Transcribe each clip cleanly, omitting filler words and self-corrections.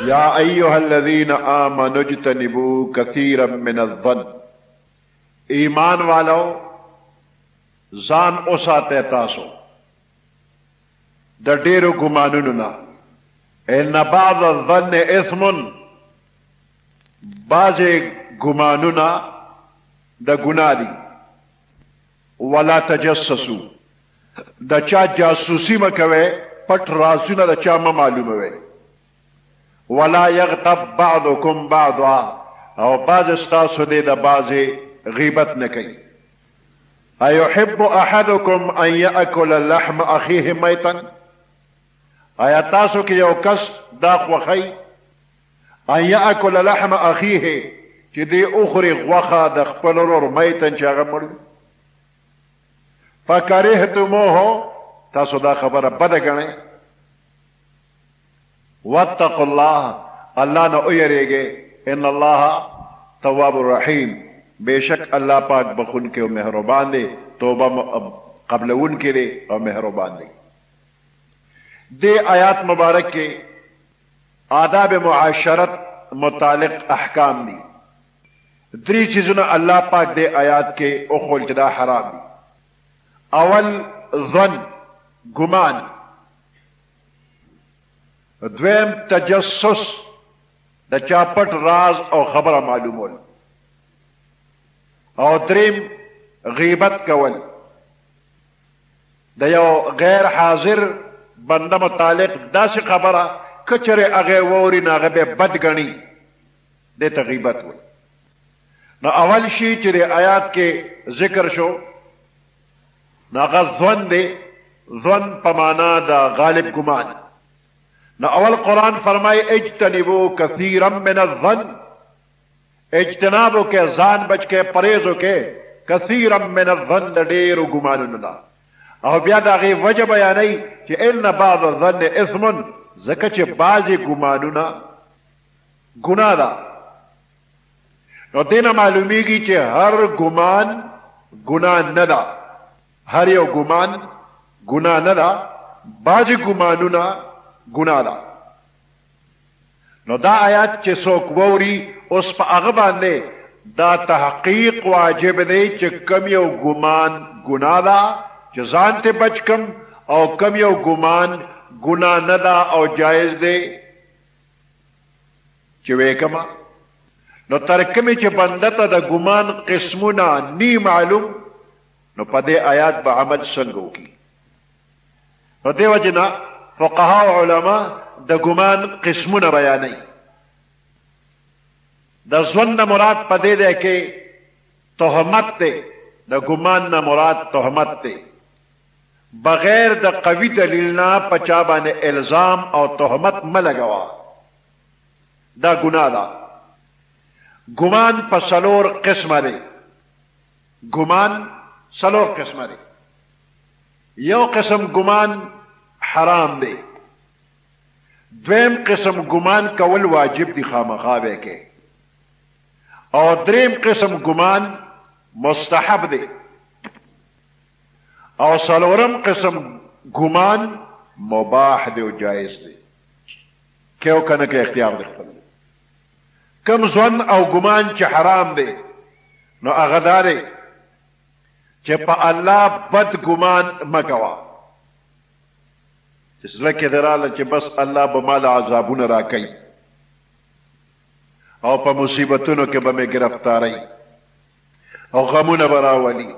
یا ایها الذین آمنوا اجتنبوا کثیرا من الظن، ایمان والو ځان اوساته تاسو د ډیرو ګمانونو نه. ان بعض الظن اثم، بعضې ګمانونه د ګناه دي. ولا تجسسوا، د چا جاسوسي مه کوئ، پټ رازونه د چا مه معلوموئ. ولا یغتب بعضکم بعضا، او بعض ستاسو دی د بعضې غیبت نه کوي. ایحب احدکم ان یاکل لحم اخیه میتا، آیا تاسو کې یو کس دا خوښی ان یاکل لحم اخیه چې دی اخري غوښه د خپل ورور میتن چې هغه مړ وي. فکرهتموه، تاسو دا خبره بده ګڼئ. واتقوا الله، الله نه ویریږئ. ان الله تواب الرحیم، بیشک الله پاک بخونکی او مهربان دی، توبه قبلونکی دی او مهربان دی. دې آیات مبارک کې آداب معاشرت متعلق احکام دي. درې چیزونه الله پاک دې آیات کې اخول چې دا حرام دي. اول ظن، ګمان. دویم تجسس، د چا پټ راز او خبره معلومول. او دریم غیبت کول، د یو غیر حاضر بنده متعلق داسې خبره کچره هغه ووري نه هغه به بد ګڼي، دې ته غیبت وایي. نو اول شی چې د آیات کې ذکر شو نو هغه ظن دی. ظن په معنا د غالب ګمان. نو اول قرآن فرمای اجتنبوا کثیرا من الظن، اجتنابو کې ځان بچ کې پرهیزو کې کثیرا من الظن د ډیرو ګمانونو نه. او بیا د هغې وجه بیانوي چې ان بعض الظن اثم، ځکه چې بعضې ګمانونه ګناه ده. نو دې نه معلومیږي چې هر ګمان ګناه نه ده، هر یو ګمان ګناه نه ده، بعضې ګمانونه ګناه ده. نو دا آیات چې څوک ووري اوس په هغه باندې دا تحقیق واجب دی چې کم یو ګمان ګناه ده چې ځان ته بچ کم، او کم یو ګمان ګناه نه ده او جایز دی چې ویې کما. نو تر کومې چې بنده ته د ګمان قسمونه نی معلوم، نو په دې آیات به عمل څنګه وکړي. نو دې وجې نه فقها او علما د ګمان قسمونه بیانوي. د ظن نه مراد په دې دی کې تهمت دی، د ګمان نه مراد تهمت دی. بغیر د قوي دلیل نه په چا باندې الزام او تهمت مه لګوه، دا ګناه ده. ګمان په څلور قسمه دی. ګمان څلور قسمه دی. یو قسم ګمان حرام دی. دویم قسم ګمان کول واجب دی، خامخا به کې. او دریم قسم ګمان مستحب دی. او څلورم قسم ګمان مباح دی او جایز دی. کې او کنه کې اختیار دی خپل. کم ظن او ګمان چې حرام دی نو هغه دا دی چې په الله بد ګمان مه کوه، چې زړه کې دې راله چې بس الله به ما له عذابونه راکوي او په مصیبتونو کې به مې ګرفتاری او غمونه به راولي.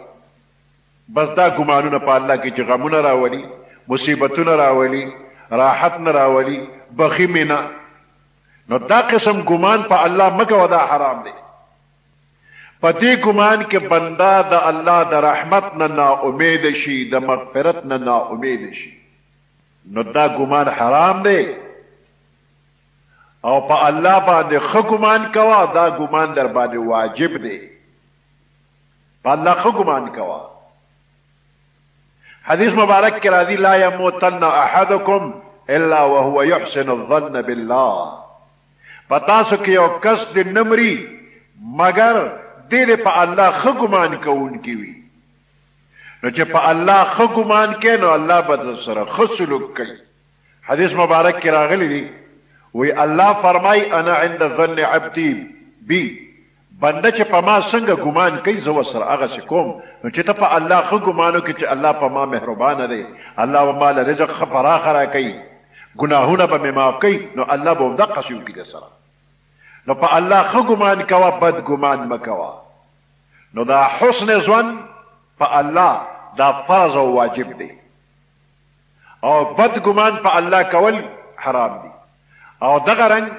بس دا ګمانونه په الله کې چې غمونه راولي، مصیبتونه راولي، راحت نه راولي، بخي مې نه، نو دا قسم ګمان په الله مه کوه، دا حرام دی. په دې ګمان کې بنده د الله د رحمت نه ناامید شي، د مغفرت نه ناامید شي، نو دا ګمان حرام دی. او په الله باندې ښه ګمان کوه، دا ګمان در باندې واجب دی. په الله ښه ګمان کوه. حدیث مبارک کې راځي لا یموتن احدکم الا وهو يحسن الظن بالله. پتاسو کې یو کس دې نمري مگر دې په الله ښه ګمان کوونکی وي. نو چې په الله ښه ګمان کې نو الله به سره ښه سلوک کوي. حدیث مبارک کې راغلی دی وی الله فرمای انا عند ظن عبدی بی بنده چې په ما څنګه ګمان کوي زه ورسره هغسې کوم. نو چې ته په الله ښه ګمان وکړې چې الله په ما مهربانه دی، الله به ما له رزق ښه پراخه راکوي، ګناهونه به مې معاف کوي، نو الله به همدقسې وکړي درسره. نو په الله ښه ګمان کوه، بد ګمان مه کوه. نو دا حسن ظن په الله دا فرض او واجب دی، او بد ګمان په الله کول حرام دی. او دغه رنګ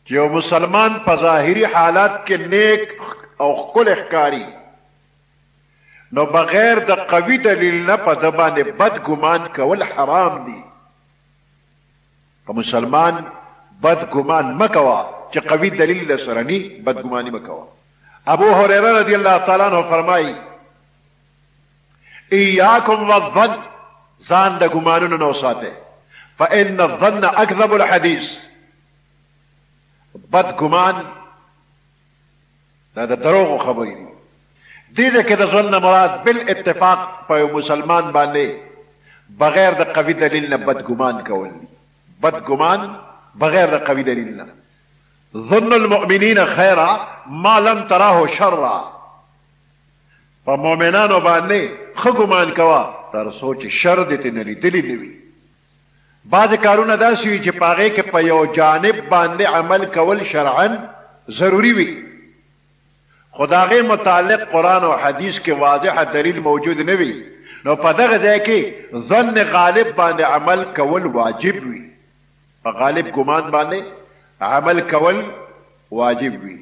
چې یو مسلمان په ظاهري حالات کې نیک او ښکلی ښکاري، نو بغیر د قوي دلیل نه په ده باندې بد ګمان کول حرام دی. په مسلمان بد ګمان مه کوه چې قوي دلیل له سره ني، بد ګماني مه کوه. ابو هريره رضی الله تعالی عنہ فرمایي ایاکم والظن، ځان د ګمانونو نه وساتئ، فإن الظن أكذب الحديث. بد ګمان دا د دروغو خبرې دي. دې کې د ظن مراد بالاتفاق په یو مسلمان باندې بغیر د قوي دلیل نه بد ګمان کول دي. بد ګمان بغیر د قوي دلیل نه. ظن المؤمنین خیرا ما لم تراه شرا، په مؤمنانو باندې ښه ګمان کوه تر څو چې شر دې ترې نه لیدلي نه وي. بعض کارونه داسې وي چې په هغې کې په یو جانب باندې عمل کول شرعا ضروري وي، خو د هغې متعلق قرآن او حدیث کې واضح دلیل موجود نه وي، نو په دغه ځای کې ظن غالب باندې عمل کول واجب وي. په غالب ګمان باندې عمل کول واجب وي.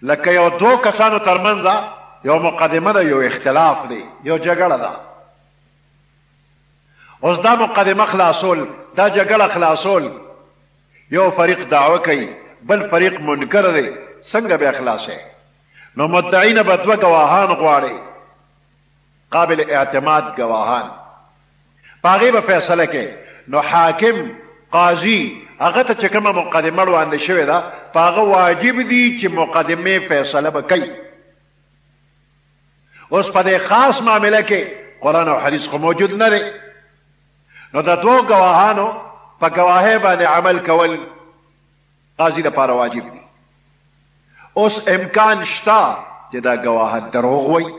لکه یو دو کسانو ترمنځ یو مقدمه ده، یو اختلاف دی، یو جګړه ده. اوس دا مقدمه خلاصول، دا جګړه خلاصول، یو فریق دعوه کوي بل فریق منکر دی، څنګه به خلاصه؟ نو مدعین به دوه ګواهان غواړي، قابل اعتماد ګواهان، په هغې به فیصله کوي. نو حاکم قاضي هغه ته چې کومه مقدمه وړاندې شوې ده په هغه واجب دي چې مقدمې فیصله به کوي. اوس په دې خاص معامله کې قرآن او حدیث خو موجود نه دی، نو د دوه ګواهانو په ګواهۍ باندې عمل کول قاضي دپاره واجب دي. اوس امکان شته چې دا ګواهان دروغ وایي،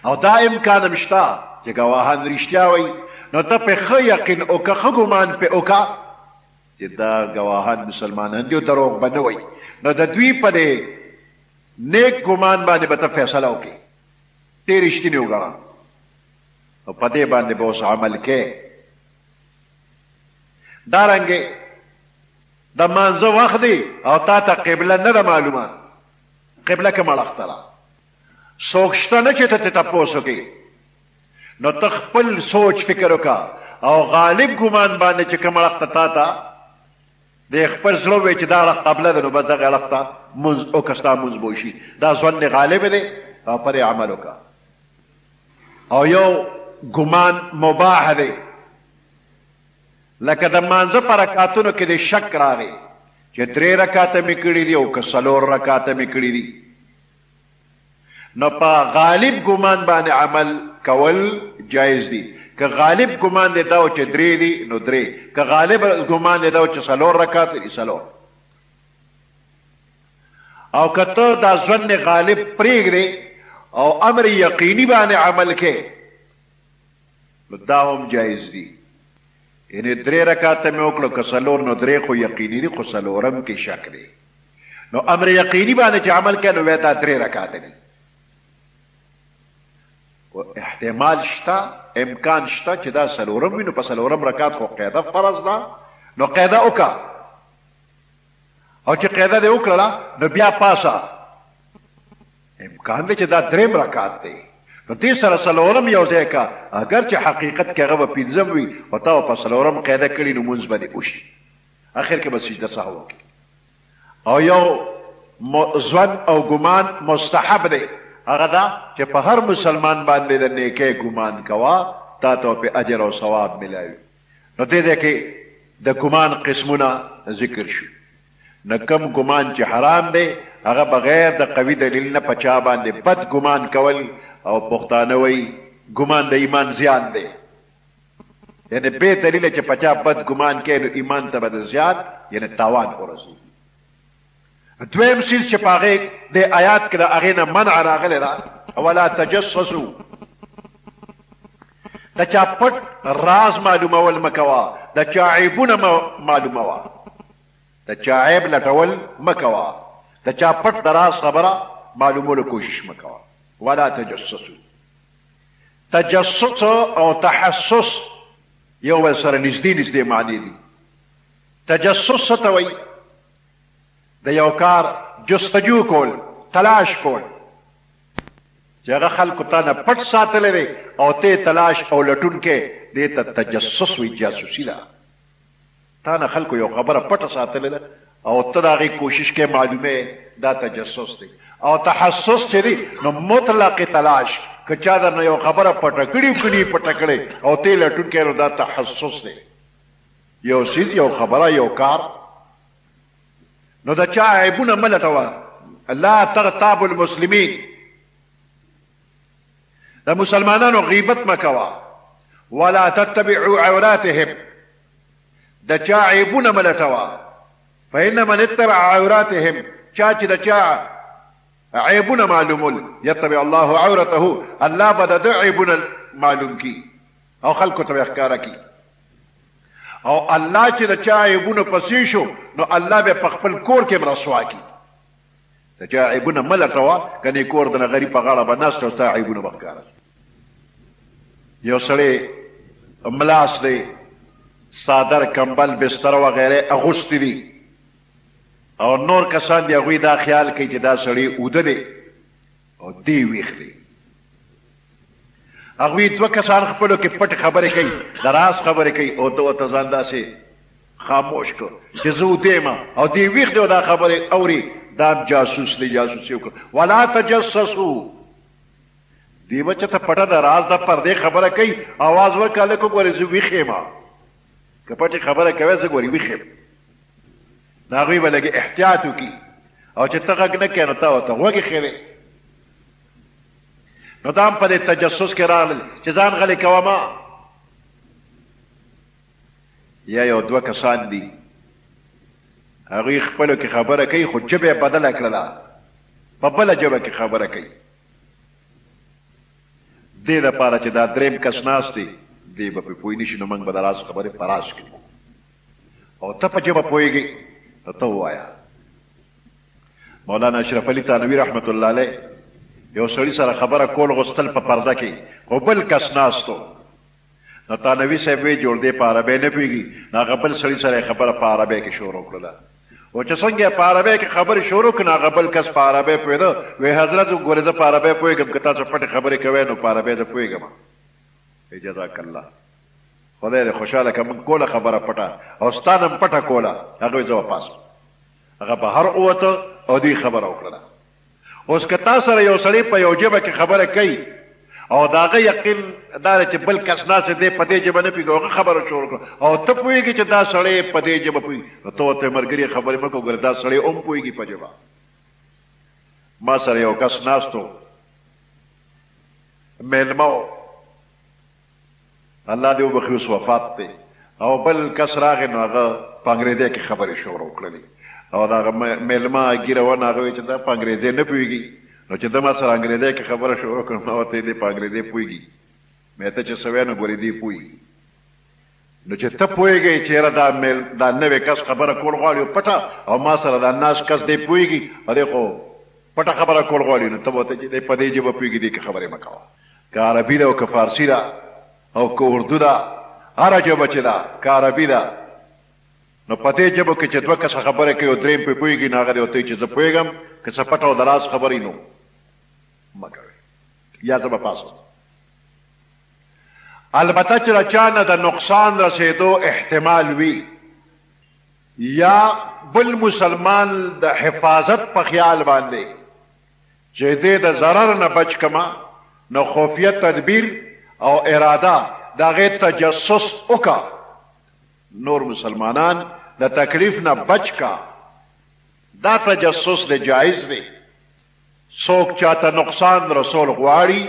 او دا امکان هم شته چې ګواهان رښتیا وایي، نو ته پې ښه یقین وکړه، ښه ګمان پې وکړه چې دا ګواهان مسلمانان دي او دروغ به نه وایي. نو د دوی په دې نیک ګمان باندې به ته فیصله وکړې، ته رښتینې وګڼه، او په دې باندې به اوس عمل کې. دارنګې د مانځه وخت دی او تا ته قبله نه ده معلومه، قبله کې مړښته ده، څوک شته نه چې ته ترې تپوس وکړې، نو ته خپل سوچ فکر وکړه او غالب ګمان باندې چې کوم اړخ ته تا ته د خپل زړه وایي چې دا اړخ قبله ده، نو بس دغه اړخ ته مونځ وکړه، ستا مونځ به وشي. دا ظن غالب دی او په دې عمل وکړه. او یو ګمان مباح دی، لکه د مانځه په رکعتونو کې د شک راغی چې 3 رکعته مې کړي دي او که 4 رکعته مې کړي دي، نو په غالب ګمان باندې عمل کول جایز دي. که غالب ګمان دی دا چې 3 دي نو 3، که غالب ګمان دی دا چې 4 رکعات دي 4. او که ته دا ظن غالب پرېږدې او امر یقیني باندې عمل کې، نو دا هم جایز دي. یعنی 3 رکعاته مې وکړو که 4 نو 3 خو یقیني دي، خو 4م کې شک دی، نو امر یقیني باندې چې عمل کوي نو دا 3 رکعاته دي. احتمال شته، امکان شته چې دا 4م وي، نو په 4م رکعت خو قاعده فرض ده، نو قاعده وکړه، او چې قاعده دې وکړله نو بیا پاسه امکان دی چې دا 3 رکعت دی، نو دې سره 4م یو ځای کا، اگر چې حقیقت کې هغه به 5م وي او تا په 4م قاعده کړي نو مونځ به دې وشي، اخر کې به سجده سهو وکړي. او یو ظن او ګمان مستحب دی، هغه دا چې په هر مسلمان باندې د نیکۍ ګمان کوه، تا ته په اجر او ثواب ملاوي. نو دې ځای کې د ګمان قسمونه ذکر شو. نه کم ګمان چې حرام دی هغه بغیر د قوي دلیل نه په چا باندې بد ګمان کول، او پښتانه وایي ګمان د ایمان زیان دی. یعنی بے دلیل چې پچا بد ګمان کې نو ایمان ته به د زیات یعنی تاوان ورسېږي. دویم څیز چې په هغې د آیات کې د هغې نه منع راغلی ده ولا تجسسو، د چا پټ راز معلومول مه کوه، د چا عیبونه معلوموه، د چا عیب لټول مه کوه، د چا پټ د راز خبره معلومولو کوشش مه کوه. ولا تجسسو. تجسس او تحسس یو بل سره نږدې معنی دي. تجسس څه ته وایي؟ د یو کار جستجو کول، تلاش کول، چې هغه خلکو تا نه پټ ساتلی دی او ته تلاش او لټون کې، دې ته تجسس وایي، جاسوسي ده. تا نه خلکو یو خبره پټه ساتلی ده او ته د هغې کوشش کې معلومې، دا تجسس دی. او تحسس چې دی نو مطلق تلاش، که چا درنه یو خبره پټه کړي پټه کړې او ته لټون کې، نو دا تحسس دی. یو څیز، یو خبره، یو کار، نو د چا عیبونه مه لټوه. لا تغتاب المسلمین، د مسلمانانو غیبت مه کوه. ولا تتبعوا عوراتهم، د چا عیبونه مه لټوه. فإن من اتبع عوراتهم، چا چې د چا عیبونه معلومول، یتبع الله عورته، الله به د ده عیبونه معلوم کی او خلکو ته به ښکاره کی. او الله چې د چا عیبونه پسې شو نو الله به په خپل کور کې رسوا کی. د چا عیبونه مه لټوه، کنې کور د نه غریب په غاړه به ناست او ستا عیبونه به ښکاره. یو سړی ملاس دی، صادر، کمبل، بستر وغیره اغوستی دی او نور کسان دی هغوی دا خیال کوي چې دا سړی اوده دی او دی ویښ دی. هغوی دوه کسان خپلو کې پټ خبرې کوي، د راز خبرې کوي او ته ورته ځان داسې خاموش کړ چې زه اوده یم او دی ویښ دی او دا خبرې اوري، دا جاسوس دی، جاسوسي وکړه. ولا تجسسو، دی به چېرته پټه د راز د پردې خبره کوي، اواز ورکړه لکه ګورې زه ویښ یم، که پټې خبره کوې زه ګورې ویښ یم. نو هغوی به لږې احتیاط وکړي او چې ته غږ نه کوې نو تا ورته غوږ ایښی. نو دا هم په دې تجسس کې راغلل چې ځان غلی کوه ما. یا یو دوه کسان دي، هغوی خپلو کې خبره کوي خو ژبه یې بدله کړله، په بله ژبه کې خبره کوي. دې دپاره چې دا دریم کس ناست دی، دی به پرې پوه نه شي، نو موږ به د راز خبرې په راز کړو او ته په ژبه پوهېږې نو ته ووایه. مولانا اشرف علي تانوي رحمت الله علیه یو سړي سره خبره کول غوښتل په پرده کې، خو بل کس ناستو. نو تانوي صاحب ویې جوړ دی په عربۍ نه پوهېږي، نو هغه بل سړي سره یې خبره په عربۍ کې شروع کړله. او چې څنګه یې په عربۍ کې خبرې شروع کړه، نو هغه بل کس په عربۍ پوهېده. وی حضرت ګورې زه په عربۍ پوهېږم، که تاسو پټې خبرې کوئ نو په عربۍ زه پوهېږم. جزاک الله، خدای دې خوشحاله که موږ کوله خبره پټه او ستا نه م پټه کوله. هغه زه وپاس هغه بهر ووته او دوی خبره وکړله. اوس که تا سره یو سړی په یو ژبه کې خبره کوي او د هغه یقین دا دی چې بل کس ناست دی په دې ژبه نه پوهېږي، هغه خبره شروع کړه او ته پوهېږي چې دا سړی په دې ژبه پوهېږي، نو ته ورته ملګري خبرې مه کوه، ګوره دا سړی هم پوهېږي په ژبه. ما سره یو کس ناستو، میلمه و، الله دې وبخي اوس وفات دی، او بل کس راغی نو هغه په انګریزۍ کې خبرې شروع کړلې او د هغه میلمه ګیره ونه هغه وایي چې دا په انګریزۍ نه پوهېږي. نو چې ده ما سره انګریزۍ کې خبره شروع کړه، ما ورته دې په انګریزۍ پوهېږي، مې ته چې څه وایې نو ګورې دې پوهېږي. نو چې ته پوهېږې چې یاره دا نوی کس خبره کول غواړي پټه، او ما سره دا ناست کس دی پوهېږي او دی خو پټه خبره کول غواړي، نو ته به ورته چې دی په دې ژبه پوهېږي، دې کې خبرې مه کوه. که عربي ده او که فارسي ده او که اردو ده، هره ژبه چې ده که عربي ده، نو په دې ژبو کې چې دوه کسه خبرې کوي او درېیم پرې پوهېږي، نو هغه دی ورته چې زه پوهېږم، که څه پټه او د راز خبرې نو مه کوئ، یا زه به پاسم. البته چې له چا نه د نقصان رسېدو احتمال وي یا بل مسلمان د حفاظت په خیال باندې چې دې د ضرر نه بچ کما، نو خفیه تدبیر او اراده د هغې تجسس وکړه، نور مسلمانان د تکلیف نه بچ کا. دا تجسس دی، جایز دی. څوک چاته نقصان رسول غواړي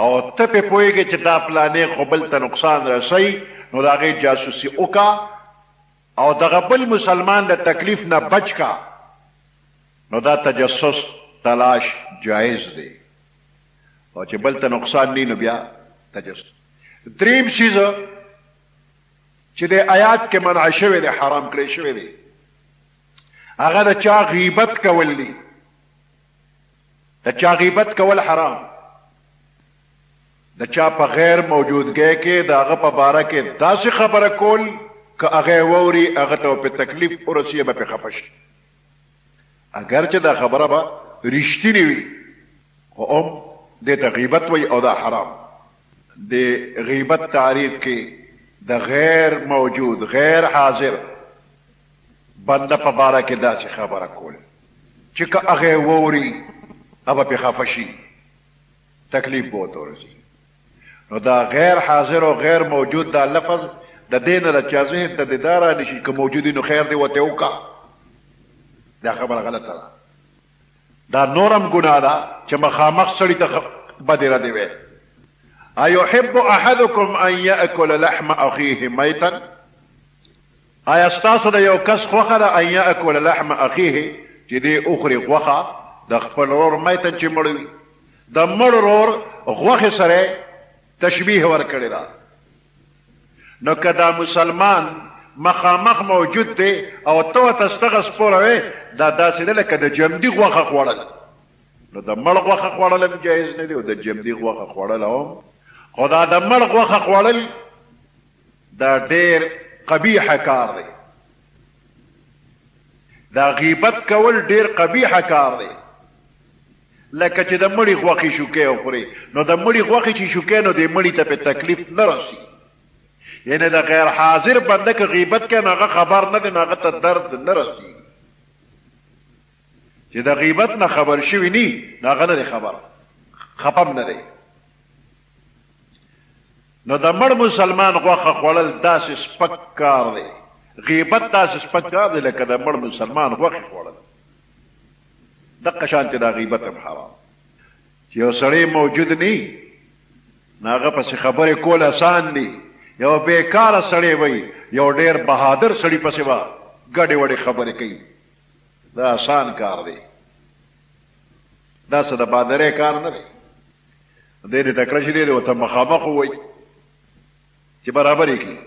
او ته په پوهېږې چې دا پلانې خو بل ته نقصان رسوي نو د هغې جاسوسي وکړه او دغه بل مسلمان د تکلیف نه بچ کا نو دا تجسس تلاش جایز دی او چې بل ته نقصان نه نو بیا تجسس. دریم چیز چې د آیات کې منع شوی دی حرام کړی شوی دی هغه د چا غیبت کول دی. د چا غیبت کول حرام، د چا په غیر موجودګۍ کې د هغه په باره کې داسې خبره کول که هغه ووري هغه ته په تکلیف ورسي به پې خفه شي اگر چې دا خبره به رښتینې وي خو هم دې ته غیبت وایي او دا حرام. د غیبت تعریف کې د غیر موجود غیر حاضر بنده په باره کې داسې خبره کول چې که هغه ووري هغه پې خفه شي تکلیف به ورته ورسي. نو دا غیر حاضر او غیر موجود دا لفظ د دې نه د چا ذهن ته د دا رانشي که موجود نو خیر دی ورته وکړه دا خبره غلطه ده. دا نورم ګناه ده چې مخامخ سړي ته بدې ردې وی. ایحب احدکم ان یاکل لحم اخیه میتا آیا ستاسو د یو کس خوښه ده ان یاکل لحم اخیه چې دې اخري غوښه د خپل ورور میتن چې مړ وي د مړ ورور غوښې سره تشبیه ورکړې ده. نو که دا مسلمان مخامخ موجود دی او ته ورته ستغه سپوروې دا داسې ده لکه د جمدي غوښه خوړل. نو د مړ غوښه خوړل هم جایز نه دی او د جمدي غوښه خوړل هم خو دا د مړ غوښه خوړل دا ډېر قبیحه کار دی. دا غیبت کول ډېر قبیحه کار دی لکه چې د مړي غوښې شوکې وخوري. نو د مړي غوښې چې شوکې نو د مړي ته په تکلیف نه رسي. یعنی د غیر حاضر بنده که غیبت کوي نو هغه خبر نه دی نو هغه ته درد نه رسي. چې د غیبت نه خبر شوي نی نو هغه نه دی خبر خپم نه دی. نو د مړ مسلمان غوښه خوړل داسې سپک کار دی. غیبت داسې سپک کار دی لکه د مړ مسلمان غوښې خوړل. دقه شانتې دا غیبت هم حرام. چې یو سړی موجود نی نو هغه پسې خبرې کول اسان دي. یو بیکاره سړی وي یو ډېر بهادر سړي پسې به ګډې وډې خبرې کوي دا آسان کار دی. دا څه د بهادرۍ کار نه دی. دی دې تکړه شي دی دې ورته مخامخ ووایي چې برابر یې کړي.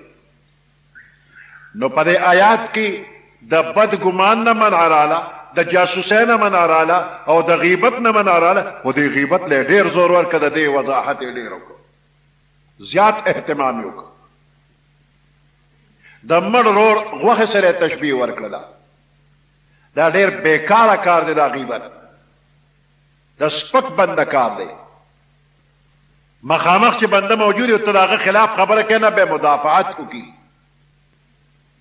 نو په دې آیات کې د بد ګمان نه منع رااله، د جاسوسۍ نه منع رااله او د غیبت نه منع رااله. خو دې غیبت له ډېر زور ورکړه د دې وضاحت یې ډېر وکړو زیات اهتمام یې وکړو. د مړ ورور غوښې سره تشبیه ورکړله. دا ډېر بیکاره کار دی. دا غیبت د سپک بنده کار دی. مخامخ چې بنده موجود وي ته د هغه خلاف خبره کوي نه به مدافعت وکړي.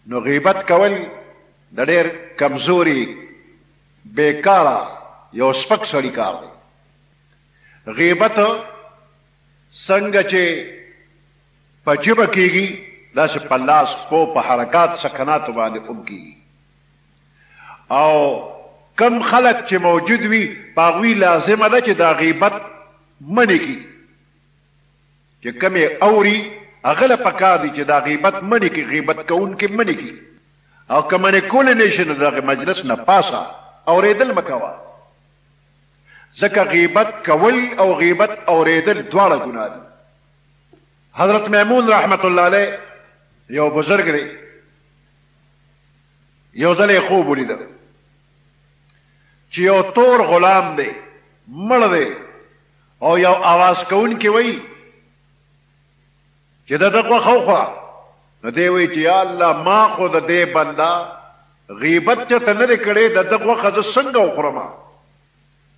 نو غیبت کول د ډېر کمزوري بیکاره یو سپک سړي کار دی. غیبت څنګه چې په ژبه کېږي داسې په لاس پو په حرکات سکناتو باندې هم کېږي. او کم خلک چې موجود وي په هغوی لازمه ده چې دا غیبت منې کړي. چې کم یې اوري هغه له پکار دي چې دا غیبت منې کړي. غیبت کوونکي منې کړي او که منې کولی نه شي نو د هغې مجلس نه پاسه اورېدل مه کوه. ځکه غیبت کول او غیبت اورېدل دواړه ګناه دي. حضرت میمون رحمت الله علیه یو بزرگ دی. یو ځل یې خوب ولیده چې یو تور غلام دی مړ دی او یو आवाज کوونکی وایي چې د ده غوښه وخوره. نو دی وایي چې یا الله ما خو د دې بنده غیبت چېرته نه دی کړی د ده غوښه زه څنګه وخورم؟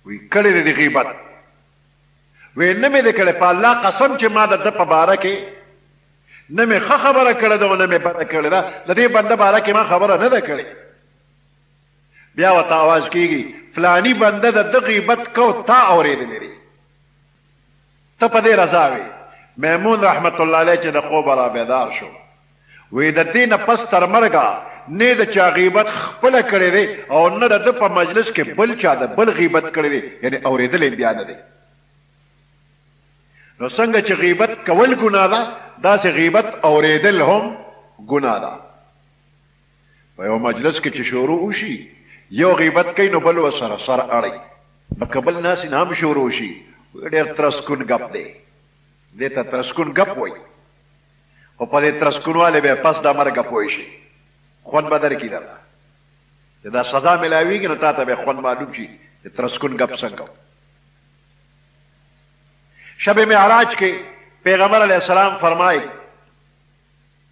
وی کړی دی د غیبت. وی نه مې دی کړی په الله قسم چې ما د ده په باره کې نه مې ښه خبره کړې ده او نه مې بده کړې ده. د دې بنده باره کې ما خبره نه ده کړې. بیا ورته آواز کېږي فلاني بنده د ده غیبت کو تا اورېدلی دی ته په دې رضا وې. میمون رحمت الله علیه چې د خوبه را بیدار شو وی د دې نه پس تر مرګه نه د چا غیبت خپله کړې دی او نه د ده په مجلس کې بل چا د بل غیبت کړې دی. یعنې اورېدلی بیا نه دی. نو څنګه چې غیبت کول ګناه ده داسې غیبت اوریدل هم ګناه ده. په یو مجلس کې چې شروع وشي یو غیبت کوي نو بل ورسره سر اړي، نو که بل ناسې نه هم شروع شي ډېر ترسکون ګپ دی، دې ته ترسکون ګپ وایي. خو په دې ترسکونوالی به پس د مرګه پوه شي، خوند به درکړي درته چې دا سزا میلاویږي نو تا ته به خوند معلوم شي چې ترسکون ګپ څنګه. شب معراج کې پیغمبر علیه السلام فرمایي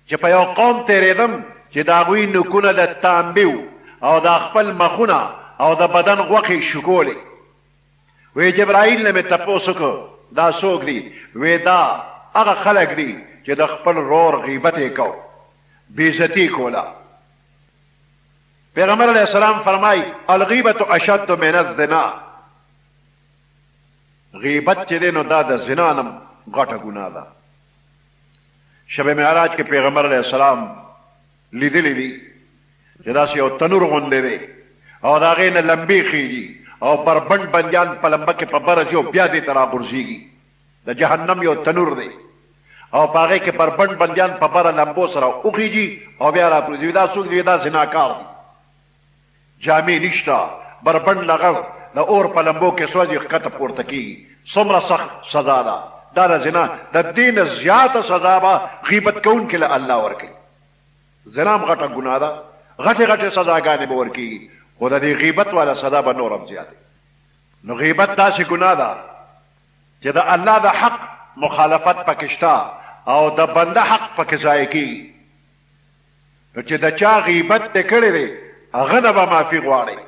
چې په یو قوم تېرېدم چې د هغوی نوکونه د تانبې او د خپل مخونه او د بدن غوښې شکولې. وی جبرائیل نه مې تپوس وکړو دا څوک دي؟ وی دا هغه خلک دي چې د خپل رور غیبت یې کو، بېعزتي کوله. پیغمبر علیه السلام فرمایي الغیبت اشد من الزنا، غیبت چې دی نو دا د زنا نه غټه ګناه ده. شب معراج کې پیغمبر علیه السلام لیدلی دي چې داسې یو تنور غوندې دی او د هغې نه لمبې خیږي او بربنډ بندیان په لمبه کې په بره ځي او بیا دې ته راغورځېږي. د جهنم یو تنور دی او په هغې کې بربنډ بندیان په بره لمبو سره وخیږي او بیا راپرېږدي. دا څوک دی؟ دا زناکار دی، جامې نشته، بربنډ لغه د اور په لمبو کې سوځي ښکته پورته کېږي. څومره سخت سزا ده دا د زنا. د دې نه زیاته سزا به غیبت کوونکي له الله ورکوي. زنا هم غټه ګناه ده، غټې غټې سزاګانې به ورکېږي، خو د دې غیبت والا سزا به نور هم زیاته. نو غیبت داسې ګناه ده چې د الله د حق مخالفت پکې شته او د بنده حق پکې ضایع کېږي. نو چې د چا غیبت دې کړی دی هغه نه به معافي غواړي.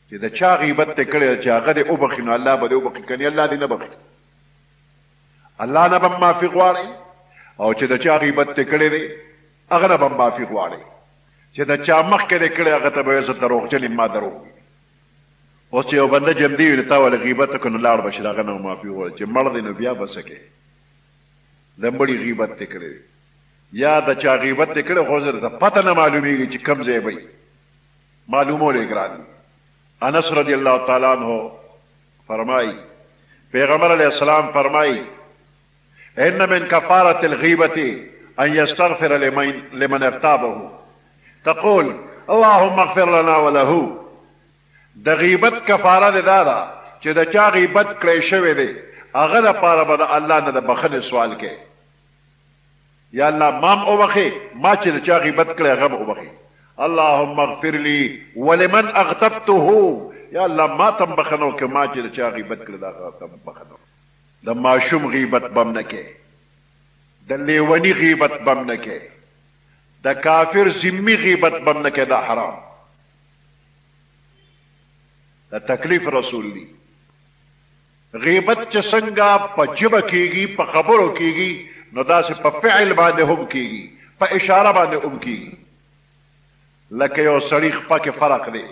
چې د چا غیبت دې کړی دی چې هغه دې وبخي نو الله به دې وبخي، کنې الله دې نه بخي، الله نه به معافي غواړي. او چې د چا غیبت دې کړی دی هغه نه به معافي غواړي. چې د چا مخکې دې کړی هغه ته به زه دروغجن یم، ما دروغ وي. اوس چې یو بنده جمدي وي نو تا ولې غیبت وکړو نو لاړ به شي، هغه نه به معافي غواړي. چې مړ دی نو بیا به څه کوې؟ د مړي غیبت دې کړی دی یا د چا غیبت دې کړی خو زه ته پته نه معلومېږي چې کوم ځای به معلومول یې ګران وي. انس رضی الله تعالی عنہ فرمایي پیغمبر علیہ السلام فرمایي ان من کفارة الغیبة ان یستغفر لمن اغتابه تقول اللهم اغفر لنا وله. د غیبت کفاره دې دا ده چې د چا غیبت کړی شوی دی هغه دپاره به د الله نه د بخښنې سوال کوي، یا الله ما هم وبخې، ما چې د چا غیبت کړی هغه به وبخې. اللهم اغفر لي ولمن اغتبته، یا الله ما ته هم بخښنه وکړه، ما چې د چا غیبت کړی دا هغه ته بخښنه. د ماشوم غیبت به هم نه کوې، د لیوني غیبت به هم نه کوې، د کافر ذمي غیبت به هم نه کوې، دا حرام. د تکلیف رسول دی. غیبت چې څنګه په ژبه کېږي، په خبرو کېږي، نو داسې په فعل باندې هم کېږي، په اشاره باندې هم کېږي. لکه یو سړي خپه کې فرق دی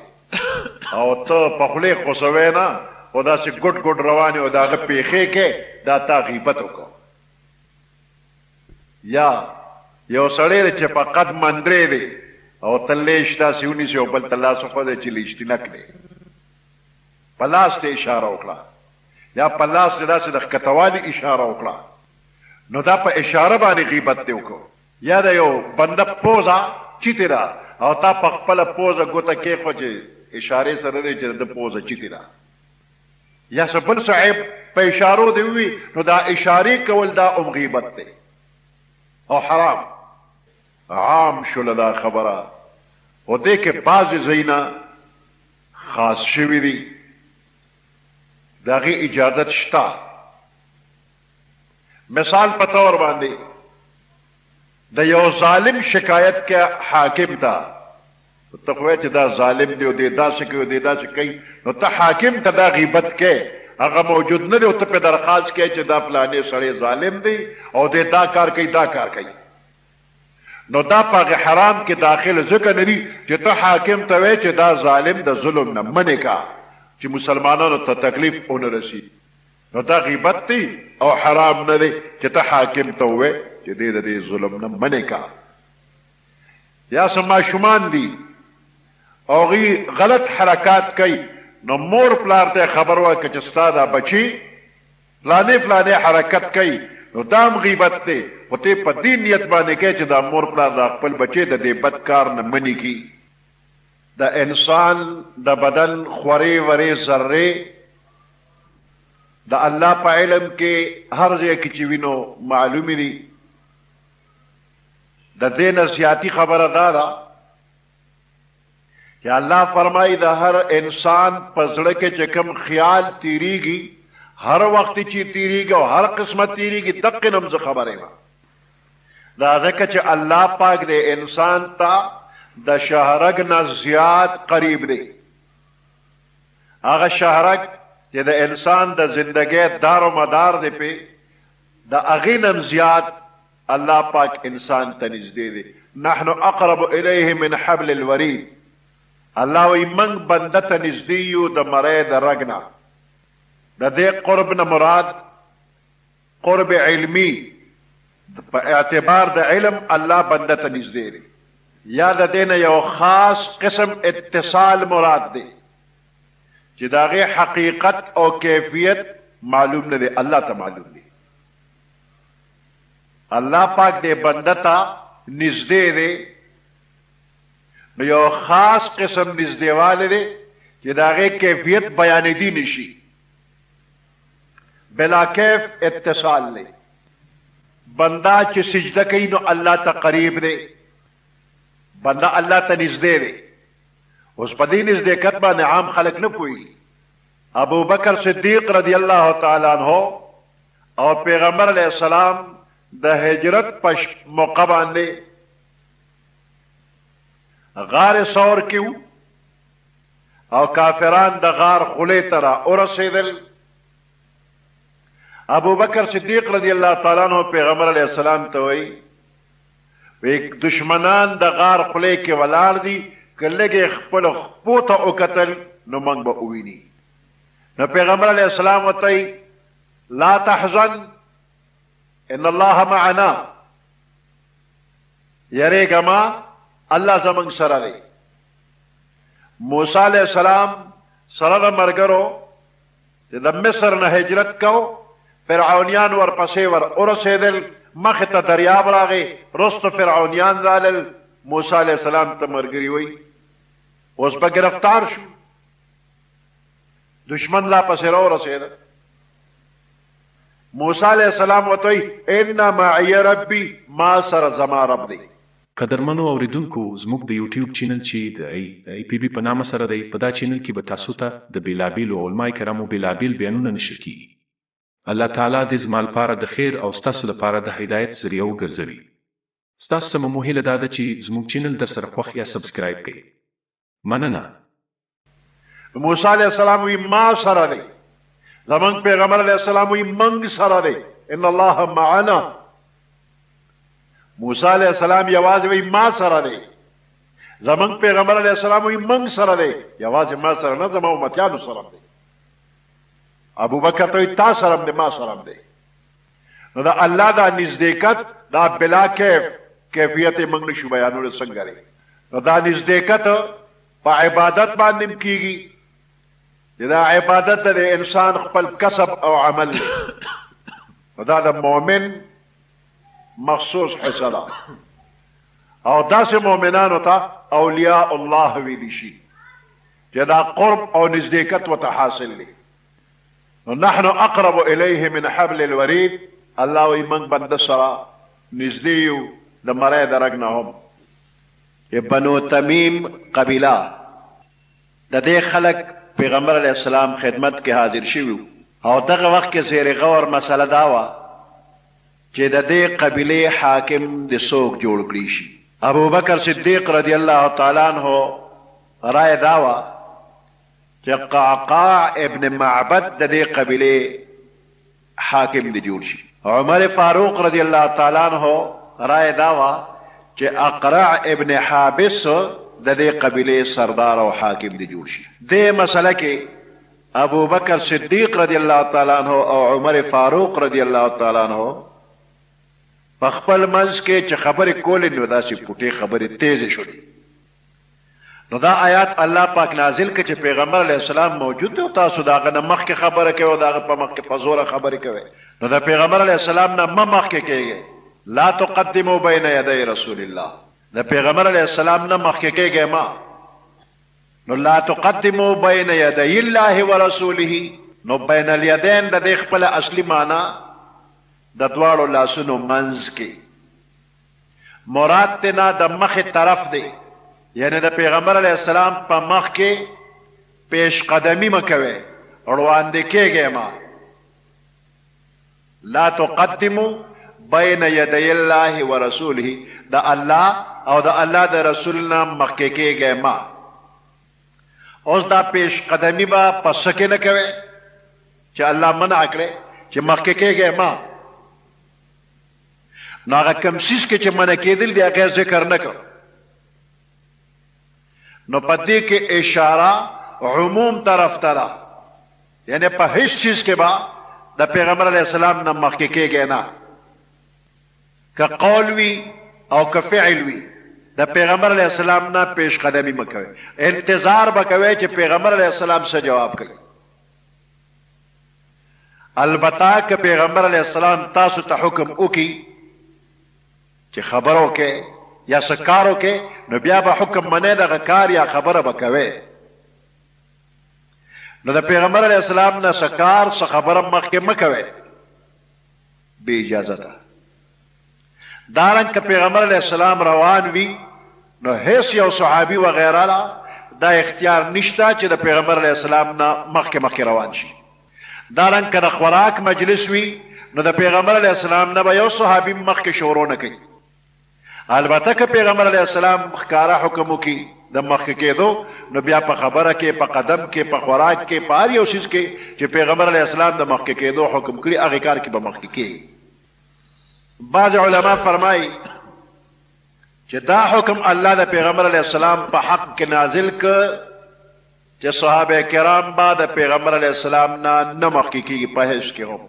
او ته په خولې خوسوې نه خو داسې ګډ ګډ روان او د هغه پېښې کې دا تا غیبت وکړو. یا یو سړی دی چې په قد مندرې دی او ته لیش داسې ونیسي او بل ته لاس وښودی چې لیشتینک دی، په لاس ته اشاره وکړه یا په لاس ته داسې د ښکتوالي اشاره وکړه، نو دا په اشاره باندې غیبت دی وکړو. یا د یو بنده پوزه چیتې ده او تا په خپله پوزه ګوته کېښوه چې اشارې سره دی چې د پوزه چیتې ده، یا څه بل څه عیب په اشارو دی ووي، نو دا اشارې کول دا هم غیبت دی او حرام. عام شوله دا خبره، خو دې کې بعضې ځایونه خاص شوي دي، د هغې اجازت شته. مثال په طور باندې د یو ظالم شکایت کې حاکم ته، ته خو چې دا ظالم دی او دی داسې کوي او دی داسې کوي، نو ته حاکم ته دا غیبت کې هغه موجود نه دی او ته پې درخواست کوي چې دا فلانې سړی ظالم دی او دی دا کار کوي دا کار کوي، نو دا په هغې حرام کې داخل ځکه نه دي چې ته حاکم ته وایې چې دا ظالم د ظلم نه منې کا چې مسلمانانو ته تکلیف ونه رسي، نو دا غیبت دی او حرام نه دی چې ته حاکم ته ووایې چې دی د دې ظلم نه منې کا. یا څه ماشومان دي او هغوی غلط حرکات کوي، نو مور پلار ته خبر ورکړه چې ستا دا بچي فلانه حرکت کوي نو دام غیبت دی خو ته په دې نیت باندې کوي چې دا مور پلار د خپل بچی د دې بد کار نه منې کی. د انسان د بدن خورې ورې ذرې د الله په علم کې هر ځای کې چې وینو معلومې دي. د دې نه زیاتي خبره دا ده چې الله فرمایي د هر انسان په زړه کې چې کوم خیال تیریږي هر وخت چې تیریږي او هر قسمت تیریږي دقه نم زه خبره یم. دا ځکه چې الله پاک د انسان ته د شهرک نه زیات قریب دی. هغه شهرک چې د انسان د زندګۍ دار و مدار دی په د هغې نم زیات الله پاک انسان ته نږدې دی. نحن اقرب الیه من حبل الورید. الله وی منگ بنده ته نږدې یو د مرۍ د رګ نه. د دې قرب نه مراد قرب علمی په اعتبار د علم الله بنده ته نږدې دی. یا د دې نه یو خاص قسم اتصال مراد دی چې د هغې حقیقت او کیفیت معلوم نه دی، الله ته معلوم دی. الله پاک دې بنده ته نږدې دی نو یو خاص قسم نږدېوالی دی چې د هغې کیفیت بیانېدی نشي. بلا کیف اتصال دی. بنده چې سجده کوي نو الله ته قریب دی، بنده الله ته نږدې دی. اوس په دې نږدېکت باندې عام خلک نه پوهېږي. ابو بکر صدیق رضی الله تعالی عنہ او پیغمبر علیه السلام د هجرت په موقع باندې غار ثور کې او کافران د غار خولې ته را ورسېدل. ابو بکر صدیق رضی الله تعالی عنہ پیغمبر علیه السلام ته وایي دشمنان د غار خولې کې ولاړ دي، که لږې خپلو خپو ته وکتل نو موږ به وویني. نو پیغمبر علیه السلام ورته وایي لا تحزن ان الله معنا، یریږه ما الله زمونږ سره دی. موسی علیه السلام سره د ملګرو چې د مصر نه هجرت کو، فرعونیان ورپسې ور ورسېدل، مخې ته دریاب راغی، رستو فرعونیان رالل. موسی علیه السلام ته ملګري وایي اوس به ګرفتار شو، دشمن لا پسې را ورسېده. موسی علیه السلام ورته وایي ان معي ربي، ما سره زما رب دی. قدرمنو اوریدونکو، زموږ د یوټیوب چینل چې د ای پی بي په نامه سره دی، په دا چینل کې به تاسو ته د بیلابیلو علماء کرامو بیلابیل بیانونه نشر کیږي. الله تعالی دې زما لپاره د خیر او ستاسو لپاره د هدایت ذریعه وګرځوي. ستاسو سمه مو هیله دا ده چې زموږ چینل در سره خوښ یا سبسکرایب کړئ. مننه. موسی علیه السلام وی ما سره دی، زمونږ پیغمبر علیه السلام وی منږ سره دی، ان الله معنا. موسی علیه السلام یوازې وی ما سره دی، زمونږ پیغمبر علیه السلام وی منږ سره دی، یوازې ما سره نه، زما امتیانو سره دی. ابو بکر ته وی تا سره دی، ما سره دی. نو دا الله دا نزدېکت دا بلا کیفیت موږ نشو بیانولی څنګه دی. نو دا نزدېکت په عبادت باندې کیږي چې دا عبادت د انسان خپل کسب او عمل دی. نو دا د مؤمن مخصوص حصه ده او داسې مؤمنانو ته اولیاء الله ویلی شي چې دا قرب او نزدېکت ورته حاصل دی. نو نحن اقرب الیه من حبل الورید. الله وی موږ بنده سره نږدې یو د مرۍ د رګ نه هم. بنو تمیم قبیله د دې خلک پیغمبر علیه السلام خدمت کې حاضر شوي او دغه وخت کې زیر غور مسله دا وه چې د دې قبیلې حاکم د څوک جوړ کړي شي. ابو بکر صدیق رضی الله تعالی عنہ رای دا وه چې قعقاع ابن معبد د دې قبیلې حاکم دی جوړ شي. عمر فاروق رضی الله تعالی عنہ رای دا وه چې اقرع ابن حابس د دې قبیلې سردار او حاکم دی جوړ شي. دې مسله کې ابو بکر صدیق رضی الله تعالی عنہ او عمر فاروق رضی الله تعالی عنہ په خپل منځ کې چې خبرې کولې نو داسې پوټې خبرې تیزې شولې. نو دا آیات الله پاک نازل کړي چې پیغمبر علیه السلام موجود دی او تاسو داغه نه مخکې خبره کوي او داغه په مخکې په زوره خبرې کوي. نو د پیغمبر علیه السلام نه مخکې کېږي. لا تقدموا بین یدی رسول الله. د پیغمبر علیه السلام نه مخکې کېږي ما. نو لا تقدموا بین یدی الله ورسوله. نو بین الیدین د دې خپل اصلي معنا د دواړو لاسونو منځ کې مراد تینا د مخې طرف دی، یعنی د پیغمبر علیه السلام په مخ کې پیش قدمی مکوي وړاندې کېږي ما. لا تقدموا بین یدی الله ورسوله. د الله او د الله د رسول نه مخکې کېږي ما. اوس دا پیش قدمی به په څه کې نه کوي چې الله منع کړي چې مخکې کېږي ما. نو هغه کوم څیز کې چې منع کېدل دی هغه ذکر نه کوي. نو پدې کې اشاره عموم طرف ته ده، یعنی په هیڅ چیز کې با د پیغمبر علیه السلام نه مخکې کېږي نه. که قول وي او که فعل وي د پیغمبر علیه السلام نه پیش قدمی مکوي. انتظار به کوي چې پیغمبر علیه السلام څه جواب کوي. البته که پیغمبر علیه السلام تاسو ته حکم وکي چې خبرو کې یا سکارو کې، نو بیا به حکم منې دغه کار یا خبره به کوي. نو د پیغمبر علیه السلام نه سکار څه خبره مخکې مه کوي بې اجازه ده. دارنګه که پیغمبر علیه السلام روان وي نو هیڅ یو صحابي وغیره لا دا اختیار نشته چې د پیغمبر علیه السلام نه مخکې روان شي. دارنګه که د خوراک مجلس وي نو د پیغمبر علیه السلام نه به یو صحابي مخکې شروع نه کوي. البته که پیغمبر علیه السلام ښکاره حکم وکړي د مخکې کېدو، نو بیا په خبره کې، په قدم کې، په خوراک کې، په هر یو څیز کې چې پیغمبر علیه السلام د مخکې کېدو حکم کړي هغې کار کې به مخکې کېږي. بعض علما فرمایي چې دا حکم الله د پیغمبر علیه السلام په حق کې نازل کړ چې صحابه کرام به د پیغمبر علیه السلام نه مخکې کېږي په هیڅ کې هم.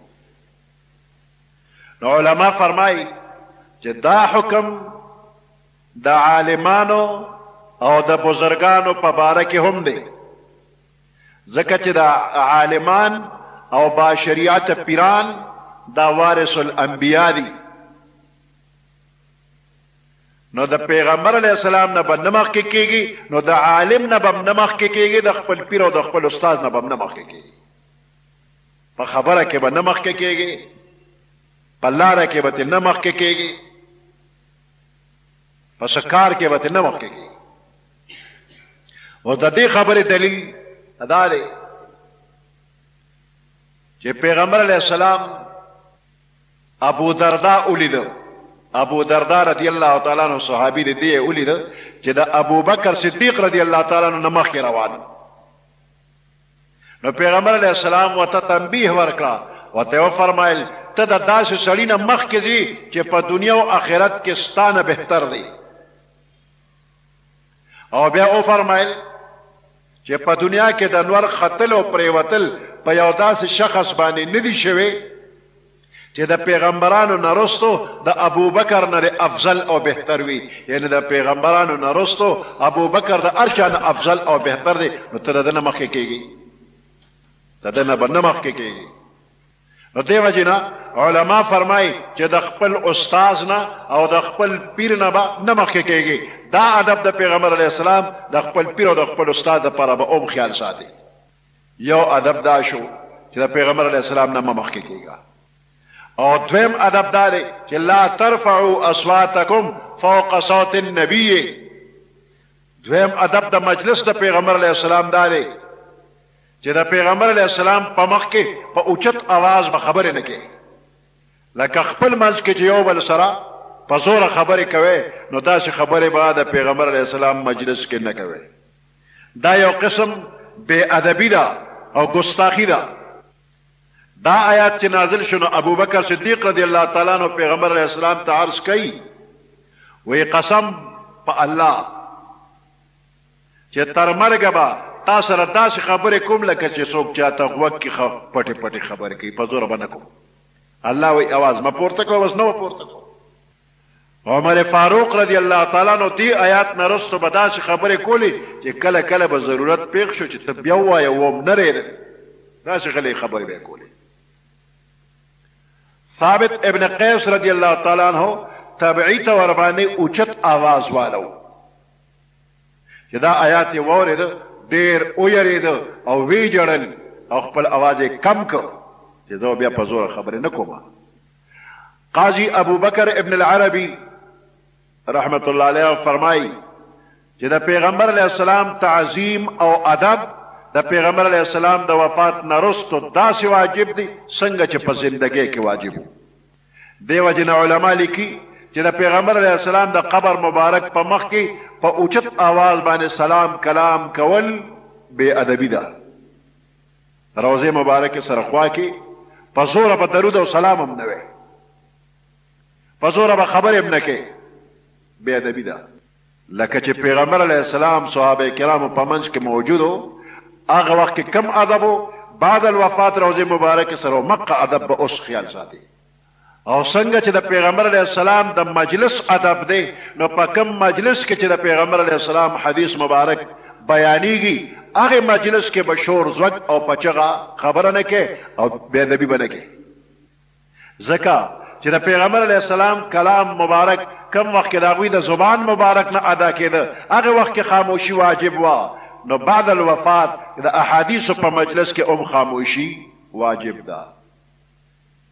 نو علما فرمایي چې دا حکم د عالمانو او د بزرگانو په باره کې هم دی، ځکه چې د عالمان او با شریعت پیران دا وارث الانبیا دي. نو د پیغمبر علیه السلام نه به نه مخکې کېږي، نو د عالم نه به نه مخکې کېږي، د خپل پیر او د خپل استاد نه به نه مخکې کېږي. په خبره کې به نه مخکې کېږي، په لاره کې به نه مخکې کېږي، په سکار کې به نه مخکې کېږي. او د دې خبرې دلیل دا دی چې پیغمبر علیه السلام ابو درداء ولیده. ابو درداء رضی الله تعالی عنہ صحابي دی ولیده چې د ابو بکر صدیق رضی الله تعالی عنہ مخکې روان. نو پیغمبر علیه السلام ورته تنبیه ورکړه، ورته وفرمایل ته د داسې سړي نه مخکې ځې چې په دنیا او آخرت کې ستا نه بهتر دی. او بیا وفرمایل چې په دنیا کې د نور ختل او پریوتل په یو داسې شخص باندې نه دي شوی چې د پیغمبرانو نه رستو د ابو بکر نه افضل او بهتر وي. یعنی د پیغمبرانو نه رستو ابو بکر د هر چا نه افضل او بهتر دی. نو ته د ده نه مخکې کېږي، د ده نه به نه مخکې کېږي. نو دې وجې نه علما فرمایي چې د خپل استاذ نه او د خپل پیر نه به نه مخکې کېږي. دا ادب د پیغمبر علیه السلام د خپل پیر او د خپل استاد لپاره به اوم خیال ساتي. یو ادب دا شو چې د پیغمبر علیه السلام نه مخکې کېږي. او دویم ادب دا دی چې لا ترفعوا اصواتکم فوق صوت النبی. دویم ادب د مجلس د پیغمبر علیه السلام دا دی چې د پیغمبر علیه السلام په مخ کې په اوچت आवाज به خبرې نه کوي، لکه خپل منځ کې چې یو بل سره په زوره خبرې کوي، نو داسې خبرې به د پیغمبر علیه السلام مجلس کې نه کوي. دا یو قسم بے ادبی ده او ګستاخی ده. دا آیات چې نازل شنو ابو بکر صدیق رضی الله تعالی عنہ پیغمبر علیه السلام ته عرض کوي، وی قسم په الله چې تر مرګه به تا سره داسې خبرې کوم لکه چې څوک چاته غوږ کې پټې پټې خبرې کوي، په زوره به نه کوم. الله وی اواز مه پورته کوه، بس نه به پورته کوم. عمر فاروق رضی الله تعالی عنہ دی آیات نرستو بدا چې خبرې کولی چې کله کله به ضرورت پیښ شو چې ته بیا ووایه وم نه رېده داسې غلې خبرې به کولی. ثابت ابن قیس رضی الله تعالی عنہ تابعی ته ور باندې اوچت آواز والو چې دا آیات یې واورېده ډېر ویرېده او وی جړل او خپل आवाज یې کم کړ چې زه بیا په زور خبرې نه کوم. قاضی ابو بکر ابن العربی رحمت الله علیه فرمایي چې د پیغمبر علیه السلام تعظیم او ادب د پیغمبر علیه السلام د وفات نه وروسته داسې واجب دي څنګه چې په زندګۍ کې واجب وو. دیو جن علما لیکي چې د پیغمبر علیه السلام د قبر مبارک په مخ کې په اوچت آواز باندې سلام کلام کول بے ادبی ده. روضه مبارک سره خوا کې په زوره په درود او سلام هم نه وي، په زوره به خبرې هم نه کوي، بے ادبی ده. لکه چې پیغمبر علیه السلام صحابه کرامو په منځ کې موجودو هغه وخت کې کم ادب و، بعد الوفات روضه مبارک سره مقه ادب به اوس خیال ساتي. او څنګه چې د پیغمبر علیه السلام د مجلس ادب دی نو په کم مجلس کې چې د پیغمبر علیه السلام حدیث مبارک بیانیږي هغه مجلس کې به شور زوږ او پچغه خبره نه کوي او بې ادبي به نه کوي. ځکه چې د پیغمبر علیه السلام کلام مبارک کم وخت کې د هغوی د زبان مبارک نه ادا کېده هغه وخت کې خاموشي واجب وه، نو بعد الوفات د احادیثو په مجلس کې هم خاموشي واجب ده،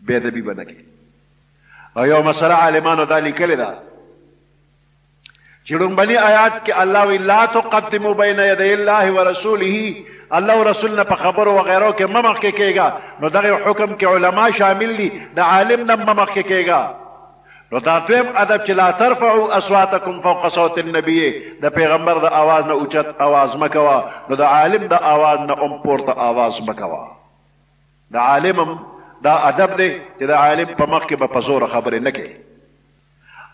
بې ادبي به نه کوي. او یو مسله عالمانو دا لیکلې ده چې لومبني آیات کې الله وی لا تقدموا بین یدی الله ورسوله، الله او رسول نه په خبرو وغیرو کې ممخ کې کېږي. نو دغه حکم کې علما شامل دي، د عالم نه ممخ کې کېږي. نو دا دویم ادب چې لا ترفعوا اصواتکم فوق صوت النبی، د پیغمبر د आवाज نه اوچت आवाज مکوا، نو د عالم د आवाज نه هم پورته आवाज مکوا. د عالم دا ادب دی چې د عالم په مخ کې به په زوره خبرې نه کوي،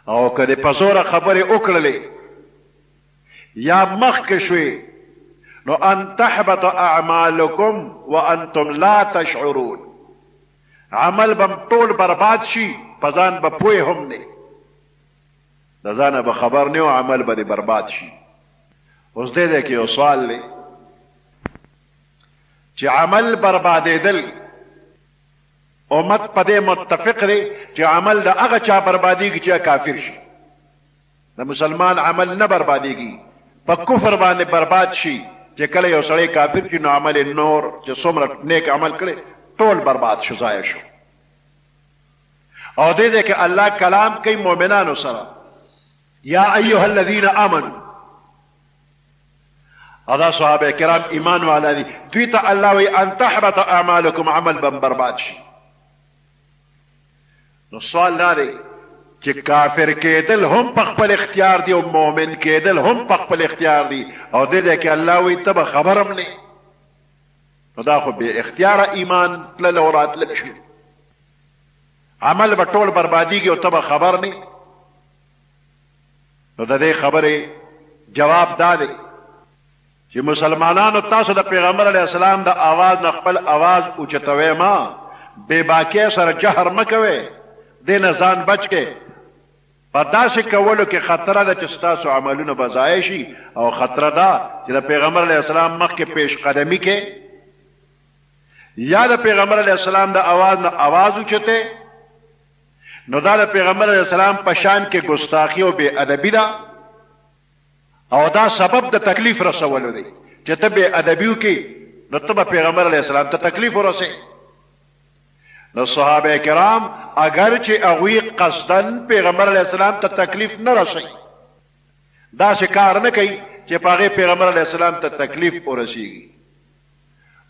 او که د په زوره خبرې وکړلې یا مخ کې شوې نو ان تحبط اعمالکم وانتم لا تشعرون، عمل بم ټول برباد شي په ځان به پوه هم نه، د ځانه به خبر نه او عمل به برباد شي. اوس دې کې یو سوال دی چې عمل بربادېدل امت په دې متفق دی چې عمل د هغه چا بربادېږي چې کافر شي. د مسلمان عمل نه بربادېږي، په کفر باندې برباد شي. چې کله یو سړی کافر شي نو عمل نور چې څومره نیک عمل کړي ټول برباد شو، ضایع شو. او دې کې الله کلام کوي مؤمنانو سره، یا ایها الذین آمنوا. ادا صحابه کرام ایمان والا دي، دوی ته الله وی ان تحبط اعمالکم، عمل بم برباد شي. نو سوال دا دی چې کافر کېدل هم په خپل اختیار دی او مؤمن کېدل هم په خپل اختیار دی، او دې کې الله وی ته به خبر هم نه. نو دا خو به اختیار ایمان تلل او راتلل شي، عمل به ټول بربادیږي او ته به خبر نه. نو د دې خبرې جواب دا دی چې مسلمانانو تاسو د پیغمبر علیه السلام د आवाज نه خپل आवाज اوچتوي ما، بے باکې سره جهر مکوي، دې نه ځان بچ کې. په داسې کولو کې خطره ده چې ستاسو عملونه به ضایع شي، او خطره ده چې د پیغمبر علیه السلام مخکې پیش قدمي کې یا د پیغمبر علیه السلام د आवाज نه आवाज اوچته، نو دا د پیغمبر علیه السلام په شان کې ګستاخی او بے ادبی ده، او دا سبب د تکلیف رسولو دی چې ته بے ادبی وکړې نو ته به پیغمبر علیه السلام ته تکلیف ورسې. نو صحابه کرام اگر چې هغوی قصدن پیغمبر علیه السلام ته تکلیف نه رسوي، داسې کار نه کوي چې په هغې پیغمبر علیه السلام ته تکلیف ورسیږي.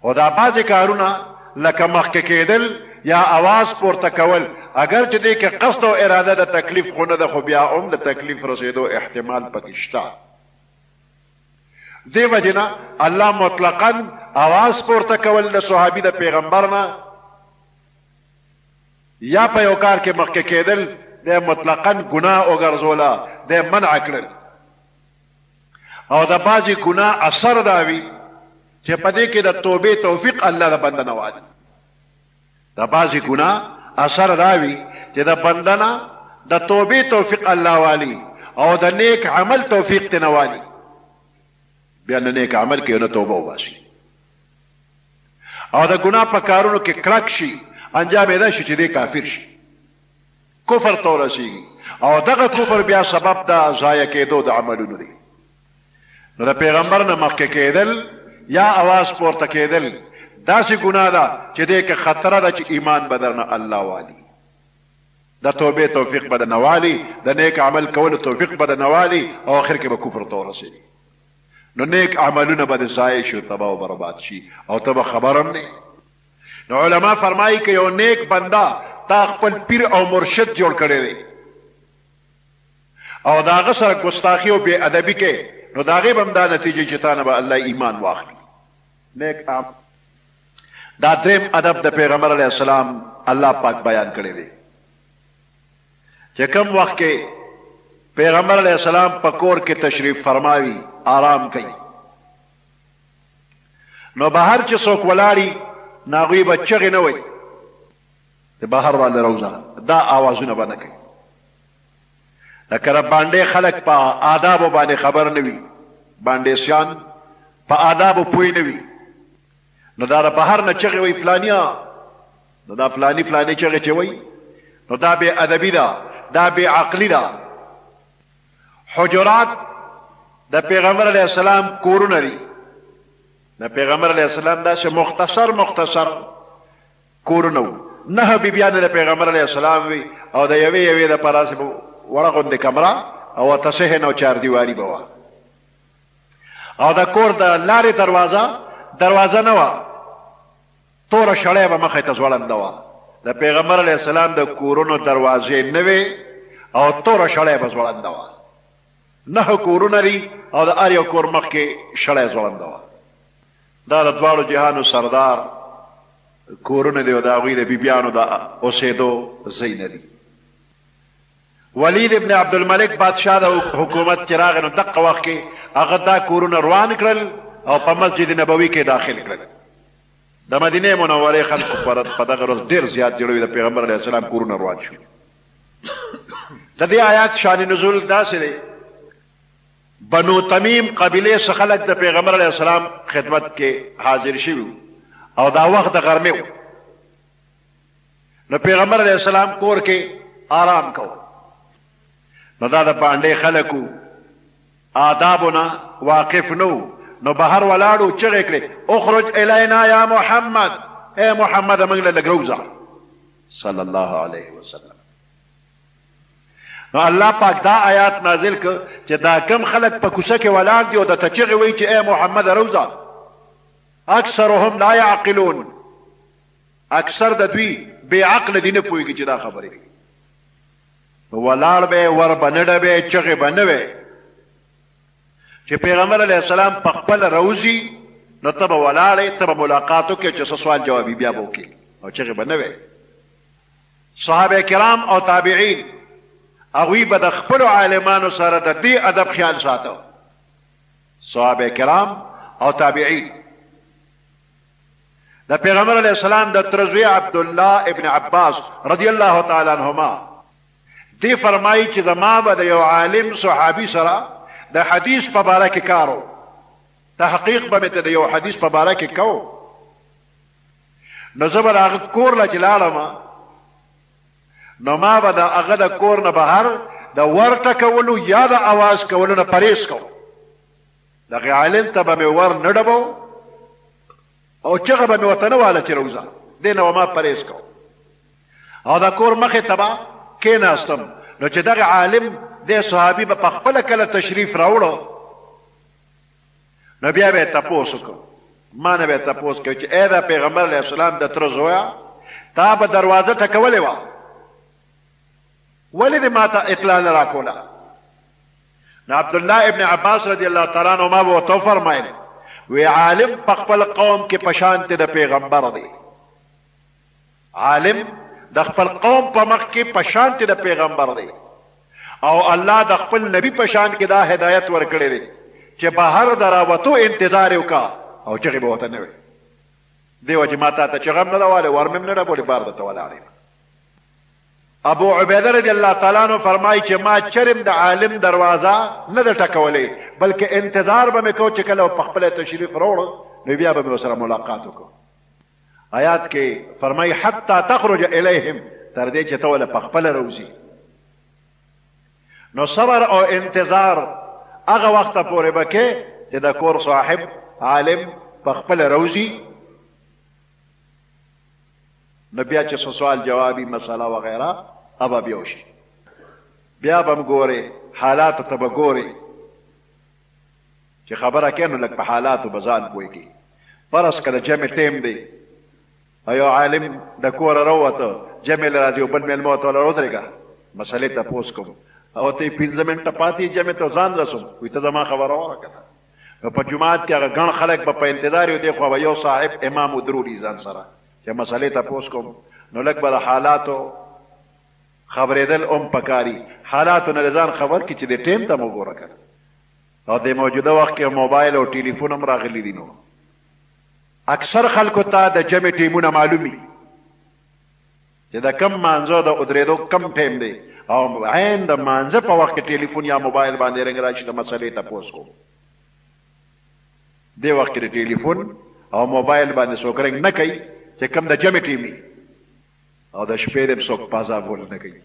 خو دا بعضې کارونه لکه مخکې کېدل یا आवाज پورته کول، اگر چې دې کې قصد او اراده د تکلیف خو نه ده، خو بیا هم د تکلیف رسېدو احتمال پکې شته. دې وجې نه الله مطلقاً आवाज پورته کول د صحابي د پیغمبر نه یا په یو کار کې مخکې کېدل د مطلقاً ګناه وګرځوله، د منع کړل. او د بعضې ګناه اثر دا وي چې په دې کې د توبې توفیق الله د بنده نه والی. د بعضې ګناه اثر دا وي چې د بنده نه د توبې توفیق الله والی او د نیک عمل توفیق تنه والی بیا نه نیک عمل کوي نه توبه وباسي او د ګناه په کارونو کې کلک شي انجام یې دا شي چې دی کافر شي کفر ته ورسېږي او دغه کفر بیا سبب د ضایع کېدو د عملونو دی نو د پیغمبر نه مخکې کېدل یا اواز پورته کېدل داسې ګناه ده چې دې کې خطره ده چې ایمان به درنه الله والی د توبې توفیق به د نوالی د نیک عمل کولو توفیق به د نوالی او آخر کې به کفر ته ورسېږي نو نیک عملونه به د ضایع شي تباه او برباد شي او ته به خبر هم نه نو علما فرمایي که یو نیک بنده تا خپل پیر او مرشد جوړ کړی دی او د هغه سره ګستاخي او بې ادبي کې نو د هغې به هم دا نتیجه چې تا نه به الله ایمان واخلي نیک دا دریم ادب د پیغمبر علیه السلام الله پاک بیان کړی دی چې کوم وخت کې پیغمبر علیہ السلام په کور کې تشریف فرماوي آرام کوي نو بهر چې څوک ولاړي نو هغوی به چغې نه وایي د بهر راله روزه دا آوازونه به نه کوي لکه د بانډې خلک په آدابو باندې خبر نه وي بانډېسیان په آدابو پوه نه وي نو دا د بهر نه چغې وایي فلانیا نو دا فلانی فلانی چغې چې وایي نو دا بې ادبي ده دا بې عقلي ده حجرات د پیغمبر علیہ السلام کورونه دي د پیغمبر علیہ السلام داسې مختصر کورونه وو 9 بیبیانې د پیغمبر علیہ السلام وي او د یوې د پاره به وړه غوندې کمره او ورته صحن او چاردیواري به وه او د کور د لارې دروازه نه وه توره شړۍ به مخې ته ځوړنده وه د پیغمبر علیہ السلام د کورونو دروازې نه وې او توره شړۍ به ځوړنده وه 9 کورونه دي او د هر یو کور مخکې شړۍ ځوړنده وه دا د دواړو جهانو سردار کورونه دي او د هغوی د بیبیانو د اوسېدو ځای نه دي ولید ابن عبدالملک بادشاه د حکومت چې راغی نو دقه وخت کې هغه دا کورونه روان کړل او په مسجد نبوي کې داخل کړل د مدینې منورې خلکو په دغه ورځ ډېر زیات جوړوي د پیغمبر علیه السلام کورونه روان شو د دې آیات شان نزول داسې دی بنو تمیم قبیله څخه خلک د پیغمبر علیه السلام خدمت کې حاضر شوي او دا وخت د غرمې و نو پیغمبر علیه السلام کور کې آرام کو نو دا د بانډې خلکو آدابو نه واقف نو نو بهر ولاړو چغې کړې اخرج الینا یا محمد اے محمد موږ له لږ روزه صلی الله علیه وسلم نو الله پاک دا آیات نازل کړ چې دا کم خلک په کوڅه کې ولاړ دي او د تچغې وایي چې اے محمد روزه اکثرهم لا يعقلون اکثر د دوی بې عقل دي نه پوهېږي چې دا خبرې ولاړ به ور به نه ډبې چغې به نه وې چې پیغمبر علیه السلام په خپل روزي نو ته به ولاړې ته به ملاقات وکړې چې څه سوال جوابي بیا به وکړې او چغې به نه وې صحابه کرام او تابعین هغوی به د خپلو عالمانو سره د دې ادب خیال ساتو صحابه کرام او تابعین د پیغمبر علیه السلام د ترزوی عبدالله ابن عباس رضی الله تعالی عنهما دی فرمایي چې زما به د یو عالم صحابي سره د حدیث په باره کې کارو تحقیق به مې ته د یو حدیث په باره کې کو نو زه به د هغه کور له چې لاړم نو ما به د هغه د کور نه بهر د ورته کولو یا د اواز کولو نه پرهیز کو دغه عالم ته به مې ور نه ډبو او چغه به مې ورته نه واله چې روزه دې نه به ما پرهیز کو او د کور مخې ته به کېناستم نو چې دغه عالم دې صحابي به په خپله کله تشریف راوړو نو بیا به یې تپوس وکړو ما نه به یې تپوس کوي چې ای د پیغمبر علیه السلام د تره زویه تا به دروازه ټکولې وه ولې دې ما ته اطلاع نه راکوله نو عبدالله ابن عباس رضی الله تعالی عنهما به ورته وفرمایل وی عالم په خپل قوم کې په شانتې د پیغمبر دی عالم د خپل قوم په مخ کې په شانتې د پیغمبر دی او الله د خپل نبی په شان کې دا هدایت ورکړی دی چې بهر د راوتو انتظار وکړه او چغې به ورته نه وي دې وجې ما تا ته چغه هم نه ده والی ور مې هم نه ډبولې بار درته ولاړ یم ابو عبیده رضی الله تعالی عنہ فرمایي چې ما چرم د عالم دروازه نه د ټکولې بلکې انتظار به مې کو چې کله په خپل تشریف راوړ نو بیا به سره ملاقات وکړو آیات کې فرمایي حتی تخرج الیهم تر دې چې ته ول په خپل روزي نو صبر او انتظار هغه وخت پورې بکې چې د کور صاحب عالم په خپل روزي نو بیا چې سوال جوابي مسله وغیرہ ابا بیا وشي بیا به ګوري حالات ته به ګوري چې خبره کینو لک په حالاتو بزان پويږي فرض کړه جمع ټیم دی ایو عالم د کور راوته جمع راځي په بل موت ولا ودرېګا مسلې ته پوس کوم او ته 15 منټه پاتې جمع ته ځان رسوم وي ته زما خبره وکړه په جمعات کې هغه غن خلک په انتظار یو دی خو یو صاحب امام ضروري ځان سره چې مسلې ته پوس کوم نو لک به حالاتو خبرېدل پکاري حالاتو نه ځان خبر کی چې د ټیم ته مو ګوره کړه او د موجوده وخت کې موبایل او ټلیفون هم راغلي دي نو اکثر خلکو ته د جمع ټیمونه معلومي چې دا کم مانځو د ادریدو کم ټیم دی او عین د مانځه په وخت کې ټلیفون یا موبایل باندې رنګ راشي د مسلې ته پوس کوم دی وخت کې ټلیفون او موبایل باندې څوک رنګ نه کوي چې کم د جمع ټیمي او د شپې د څوک پازا بول نه کوي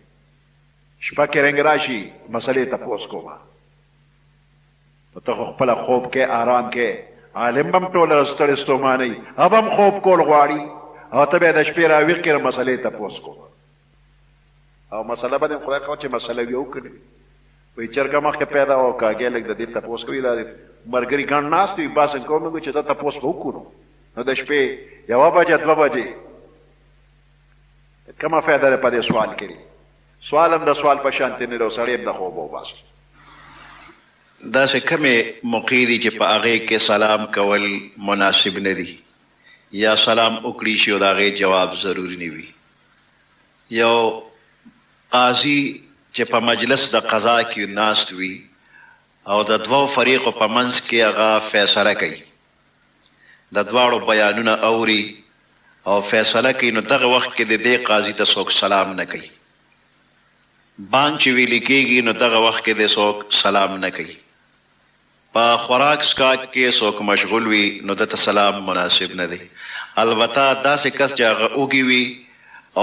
شپه کې رنګ راشي مسلې ته پوس کوم ته خپل خوب کې آرام کې عالم بم ټول رستړ ستوماني ابم خوب کول غواړي او ته به د شپې راوي کې مسلې ته پوس کوم او مسله باندې خدای کو چې مسله یو کړي وي چرګه مخکې پیدا او کاګه لګ د دې ته پوس کوي دا مرګري ګڼ ناس دی باسن کوم چې دا ته پوس وکړو نو د شپې یو بجې 2 بجې کومه فائدہ ده په دې سوال کړي سوال هم د سوال په شان ته نه لو سړی د خوب او باس دا څه کومه موقع دي چې په هغه کې سلام کول مناسب نه دي یا سلام وکړي شي او دا غي جواب ضروری نه وي یو قاضي چې په مجلس د قضا کې ناس وي او د دوو فریقو په منځ کې هغه فیصله کوي د دواړو بیانونه اوري او فیصله کوي نو دغه وخت کې د دې قاضي ته څوک سلام نه کوي بانګ چې ویل کېږي نو دغه وخت کې د څوک سلام نه کوي په خوراک سکاک کې څوک مشغول وي نو دته سلام مناسب نه دی البته داسې کس چې هغه اوږي وي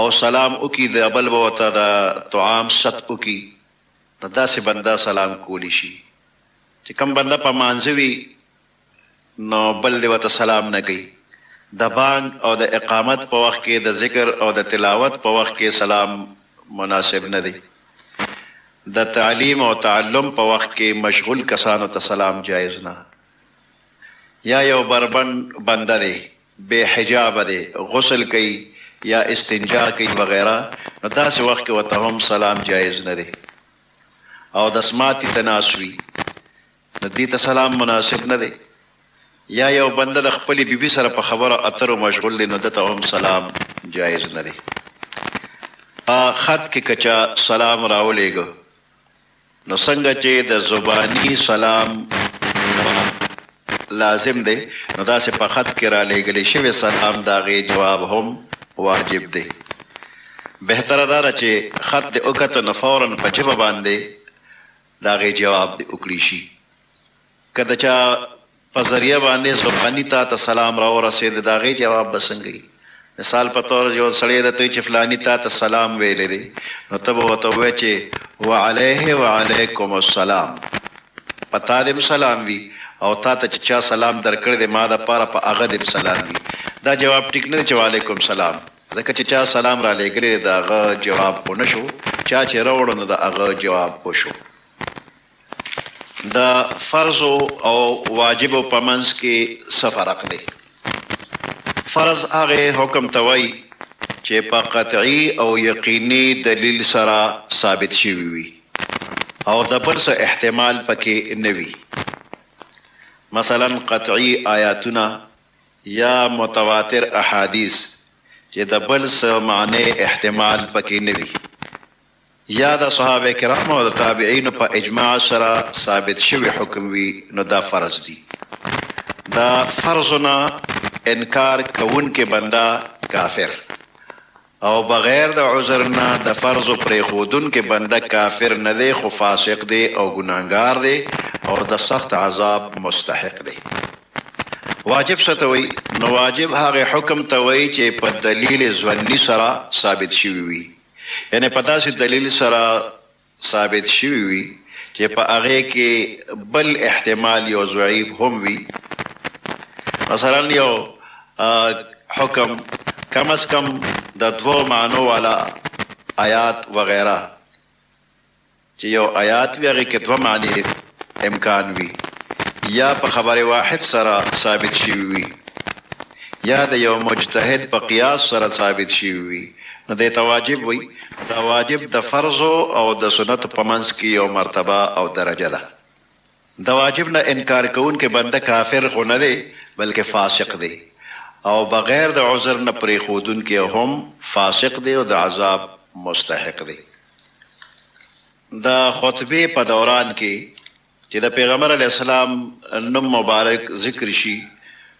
او سلام وکي د بل وته د طعام ست وکي نو داسې بنده سلام کولی شي چې کم بنده په مانځوي نو بل دی وته سلام نه کوي د بانګ او د اقامت په وخت کې د ذکر او د تلاوت په وخت کې سلام مناسب نه دی د تعلیم او تعلم په وخت کې مشغول کسانو ته سلام جایز نه یا یو بربند بنده دی بے حجاب دی غسل کوي یا استنجا کوي وغیرہ نو داسې وخت کې ورته هم سلام جایز نه دی او د سماعتي تناسوي نو دې ته سلام مناسب نه دی یا یو بنده د خپلې بیبي سره په خبره اترو مشغول دی نو دته هم سلام جایز نه دی خط کې کچا سلام راولېږه نو څنګه چې د زبانی سلام لازم دی نو داسې په خط کې را لېږلی شوی سلام د هغې جواب هم واجب دی بهتره دا ده چې خط د وکته نو فورا په ژبه باندې د هغې جواب د وکړي شي که د چا په ذریعه باندې زبانی ته سلام راورسېد د هغې جواب به څنګه وي مثال په طور یو سړی درته چې فلاني ته سلام ویلی دی نو ته به ورته ووایې چې وعلیه وعلیکم السلام په تا دې سلام وي او تا ته چې چا سلام درکړی دی ما دپاره په هغه دې سلام وي دا جواب ټیک نه دی چې وعلیکم سلام ځکه چې چا سلام را لېږلی دی د هغه جواب ونه شو چا چې راوړو نو د هغه جواب وشو د فرض او واجب په منځ کې څه فرق دی فرض هغه حکم ته وایي چې په قطعي او یقیني دلیل سره ثابت شوي وي او د بل څه احتمال پکې نه وي مثلا قطعي آیاتونه یا متواتر احادیث چې د بل څه معنی احتمال پکې نه وي یا د صحابه کرام او د تابعین په اجماع سره ثابت شوی حکم وي نو دا فرض دي دا فرضونه انکار کوونکې بنده کافر او بغیر د عذر نه د فرض پرېښودونکي بنده کافر نه دی خو فاسق دی او ګناهګار دی او د سخت عذاب مستحق دی. واجب څه ته وایي؟ نو واجب هغه حکم ته وایي چې په دلیل ظني سره ثابت شوي وي، یعنی په داسې دلیل سره ثابت شوي وي چې په هغې کې بل احتمال یو ضعیف هم وي. مثلا یو حکم کم از کم د 2 معنو والا آیات وغیره چې یو آیات وي هغې کې 2 معنی امکان وي، یا په خبر واحد سره ثابت شوي وي، یا د یو مجتهد په قیاس سره ثابت شوي وي، نو دې ته واجب وي. دا واجب د فرضو او د سنتو په منځ کې یو مرتبه او درجه ده. د واجب نه انکار کوونکی بنده کافر خو نه دی بلکې فاسق دی او بغیر د عذر نه پرېښودونکی هم فاسق دی او د عذاب مستحق دی. د خطبې په دوران کې چې د پیغمبر علیه السلام نوم مبارک ذکر شي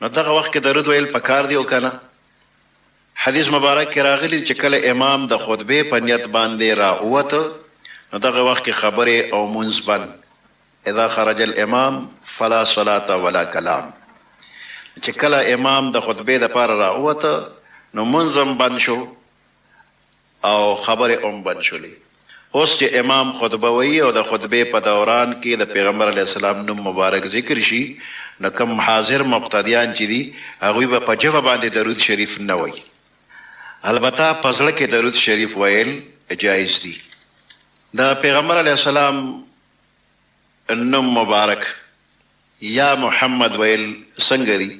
نو دغه وخت کې درود ویل پکار دی او که نه؟ حدیث مبارک کې راغلی چې کله امام د خطبې په نیت باندې راووته نو دغه وخت کې خبرې او منځ بند. اذا خرج الامام فلا صلاة ولا کلام. چې کله امام د خطبې دپاره راووته نو منځ هم بند شو او خبرې هم بند شولې. اوس چې امام خطبه وایي او د خطبې په دوران کې د پیغمبر علیه السلام نوم مبارک ذکر شي نو کوم حاضر مقتدیان چې دي هغوی به په ژبه باندې درود شریف نه وایي، البته په زړه کې درود شریف ویل جایز دي. د پیغمبر علیه السلام نوم مبارک یا محمد ویل څنګه دي؟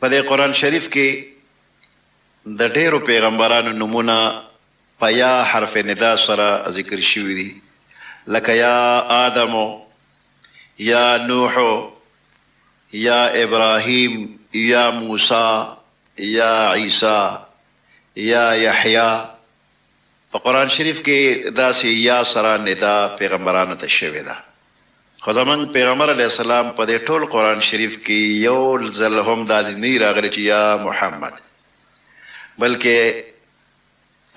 په دې قرآن شریف کې د ډیرو پیغمبرانو نومونه په یا حرف ندا سره ذکر شوي دي، لکه یا آدمو، یا نوحو، یا ابراهیم، یا موسی، یا عیسی، یا یحیی. په قرآن شریف کې داسې یا سره ندا پیغمبرانو ته شوې ده. خو زموږ پیغمبر علیه السلام په دې ټول قرآن شریف کې یو ځل هم داسې نه راغلی چې یا محمد، بلکې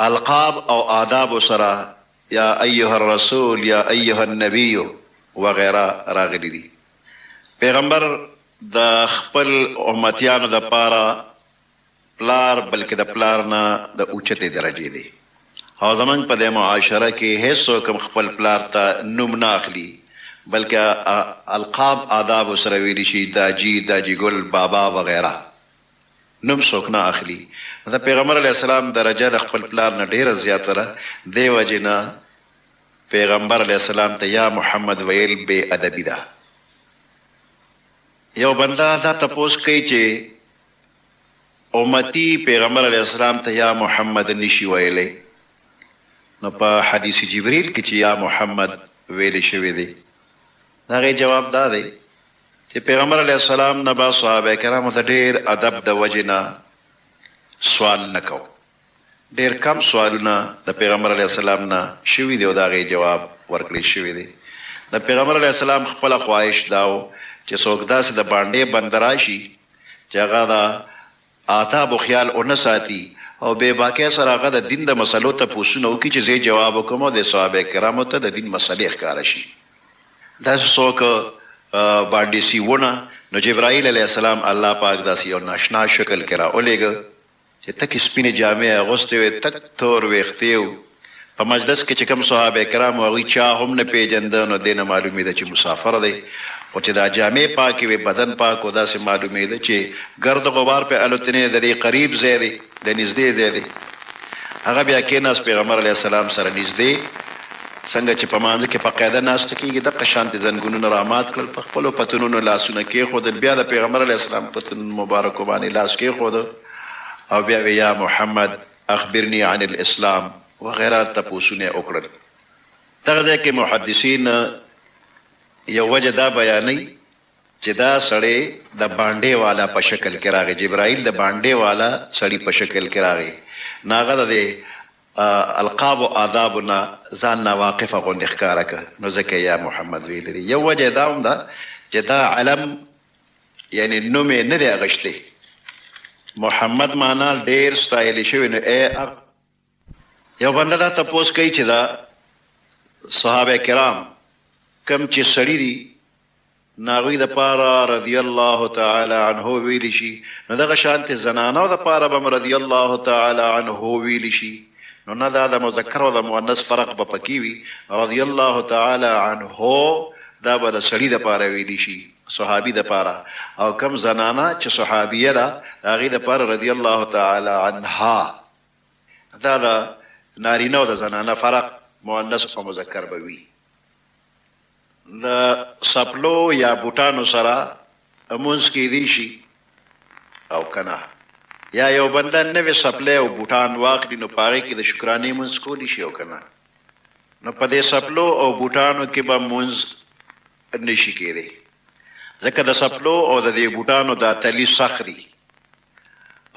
القاب او آداب سره یا ایها الرسول، یا ایها النبی وغیره راغلی دي. پیغمبر د خپل امتیانو د پاره پلار بلکې د پلار نه د اوچتې درجې دی او زموږ په دې معاشره کې هیڅوک هم خپل پلار ته نوم نه اخلي بلکې القاب آداب سره ویلی شي داجی، داجی ګل، بابا وغیره، نوم څوک نه اخلي. د پیغمبر علیه السلام درجه د خپل پلار نه ډیره زیاته ده، دې وجې نه پیغمبر علیه السلام ته یا محمد ویل بې ادبي ده. یو بنده دا تپوس کوي چې امتی پیغمبر علیه السلام ته یا محمد نشي ویلی، نو په حدیث جبریل کې چې یا محمد ویلی شوی دی د هغې جواب دا دی چې پیغمبر علیه السلام نه به صحابه کرامو ته ډېر ادب د وجې نه سوال نه کو. ډېر کم سوالونه د پیغمبر علیه السلام نه شوي دي او د هغې جواب ورکړی شوی دی. د پیغمبر علیه السلام خپله خواهش دا و چې څوک داسې د بانډې بنده راشي چې هغه د آدابو خیال ونه ساتي او بې باکۍ سره هغه د دین د مسلو تپوسونه وکړي چې زه جواب وکړم او د صحابه کرامو ته د دین مسلې ښکاره شي. داسې څوک بانډې سیونه نو جبرائیل علیه السلام الله پاک داسې یو ناشنا شکل کې راولېږه چې تکې سپینې جامې اغوستې وې، تک تور ویښتې و. په مجلس کې چې کوم صحابه کرام هغوی چا هم نه پیژنده نو دې نه معلومېده چې مسافر دی، خو چې دا جامې پاکې وې، بدن پاک و، داسې معلومېده چې ګرد غبار پې الوتنې د دې قریب ځای دی، د نږدې ځای دی. هغه بیا کېناست پیغمبر علیه السلام سره نږدې، څنګه چې په مانځه کې په قاعده ناسته کېږي دقه شانتې زنګونونه رامات کړل، په خپلو پتونونو لاسونه کېښودل، بیا د پیغمبر علیه السلام پتون مبارکو باندې لاس کېښوده او بیا وی یا محمد اخبرني عن الاسلام وغیره تپوسونه وکړل. دغه ځای کې محدثین یو وجه دا بیانوي چې دا سړی د بانډې والا په شکل کې راغی، جبرائیل د بانډې والا سړي په شکل کې راغی، نو هغه د القاب و آدابو نه ځان ناواقفه غوندې ښکاره کړه، نو ځکه یا محمد ویلی دی. یو وجه دا هم ده چې دا علم یعنې نوم یې نه دی اغوښتی، محمد معنا ډېر ستایلی شوی نو یو بنده دا تپوس کوي چې دا صحابه کرام کم چې سړي دي ناغوی د پاره رضی الله تعالی عنه ویلی شي نو دغه شانت زنانو د پاره به رضی الله تعالی عنه ویلی شي نو نه دا د مذکر او د مؤنث فرق به پکې وي رضی الله تعالی عنه دا به د سړي د پاره ویلی شي صحابي د پاره او کم زنانه چې صحابیه ده هغې د پاره رضی الله تعالی عنها دا د نارینه او د زنانه فرق مؤنث او مذکر به وي د سپلو یا بوټانو سره مونځ کیدی شي او کنه یا یو بنده نوې سپلې او بوټان واخلي نو په هغې کې د شکرانې مونځ کولی شي او کنه نو په دې سپلو او بوټانو کې به مونځ نشي کېدی ځکه د سپلو او د دې بوټانو دا تلی سخت دي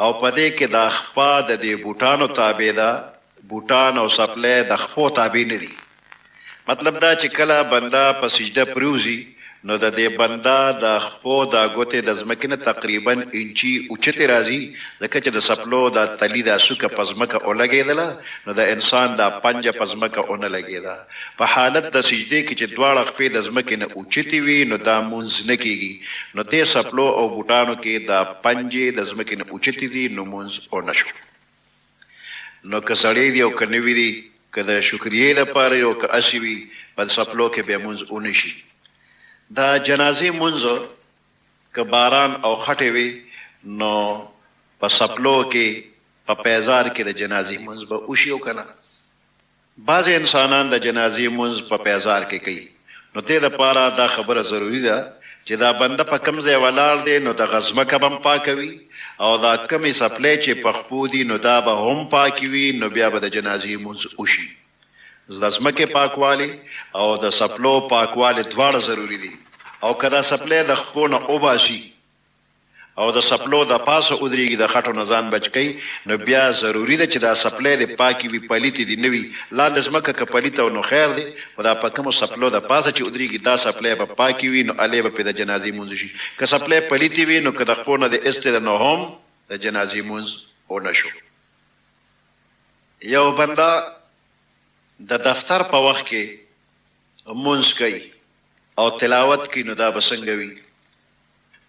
او په دې کې د خپا د دې بوټانو تابع ده بوټان او سپلې د خپو تابع نه دي مطلب دا چې کله بنده په سجده پریوزي نو د دې بنده د خپو د ګوتې د ځمکې نه تقریبا انچي اوچتې راځي ځکه چې د سپلو د تلي د سوکه په ځمکه ولګېدله نو د انسان د پنجه په ځمکه ونه لګېده په حالت د سجدې کې چې دواړه خپې د ځمکې نه اوچتې وي نو دا مونځ نه کېږي نو دې سپلو او بوټانو کې د پنجې د ځمکې نه اوچتې دي نو مونځ ونه شو نو که سړی دي او که نوي دي که د شکریې دپاره او که اسې وي په سپلو کې بیا مونځ ونه شي دا جنازې مونځ که باران او خټې وي نو په سپلو کې په پیزار کې د جنازې مونځ به وشي او که نه بعضې انسانان د جنازې مونځ په پیزار کې کوي نو دې دپاره دا خبره ضروري ده چې دا بنده په کوم ځای ولاړ دی نو دغه ځمکه به هم پاکه وي او دا کمې سپلې چې په خپو دي نو دا به هم پاکې وي نو بیا به د جنازې مونځ وشي د ځمکې پاکوالی او د سپلو پاکوالی دواړه ضروري دي او که دا سپلې د خپو نه وباسي او د سپلو د پاسه ودرېږي د خټو نه ځان بچ کوي نو بیا ضروري ده چې دا سپلې د پاکې وي پلیتې دي نه وي لاندې ځمکه که پلیته نو خیر دی خو دا په کومو سپلو د پاسه چې ودرېږي دا سپلې به پاکې وي نو هلې به پرې د جنازې مونځ شي که سپلې پلیتې وي نو که د خپو نه د ایستې ده نو هم د جنازې مونځ ونه شو یو بنده د دفتر په وخت کې مونځ کوي او تلاوت کوي نو دا به څنګه وي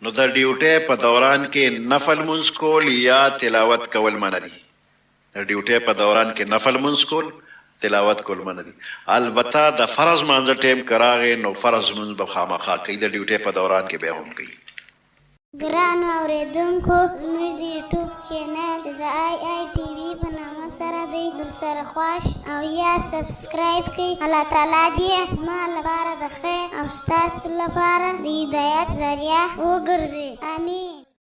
نو د ډیوټۍ په دوران کې نفل مونځ کول یا تلاوت کول منع دي د ډیوټۍ په دوران کې نفل مونځ کول تلاوت کول منع دي البته د فرض مانځه ټیم که راغی نو فرض مونځ به خامخا کوي د ډیوټۍ په دوران کې بیا هم کوي ګرانو اورېدونکو زموږ د یوټیوب چینل د IIPB په نامه سره دی درسره خوښ او یا سبسکرایب کړئ الله تعالی دې زما لپاره د خیر او ستاسو لپاره د هدایت ذریعه وګرځي امین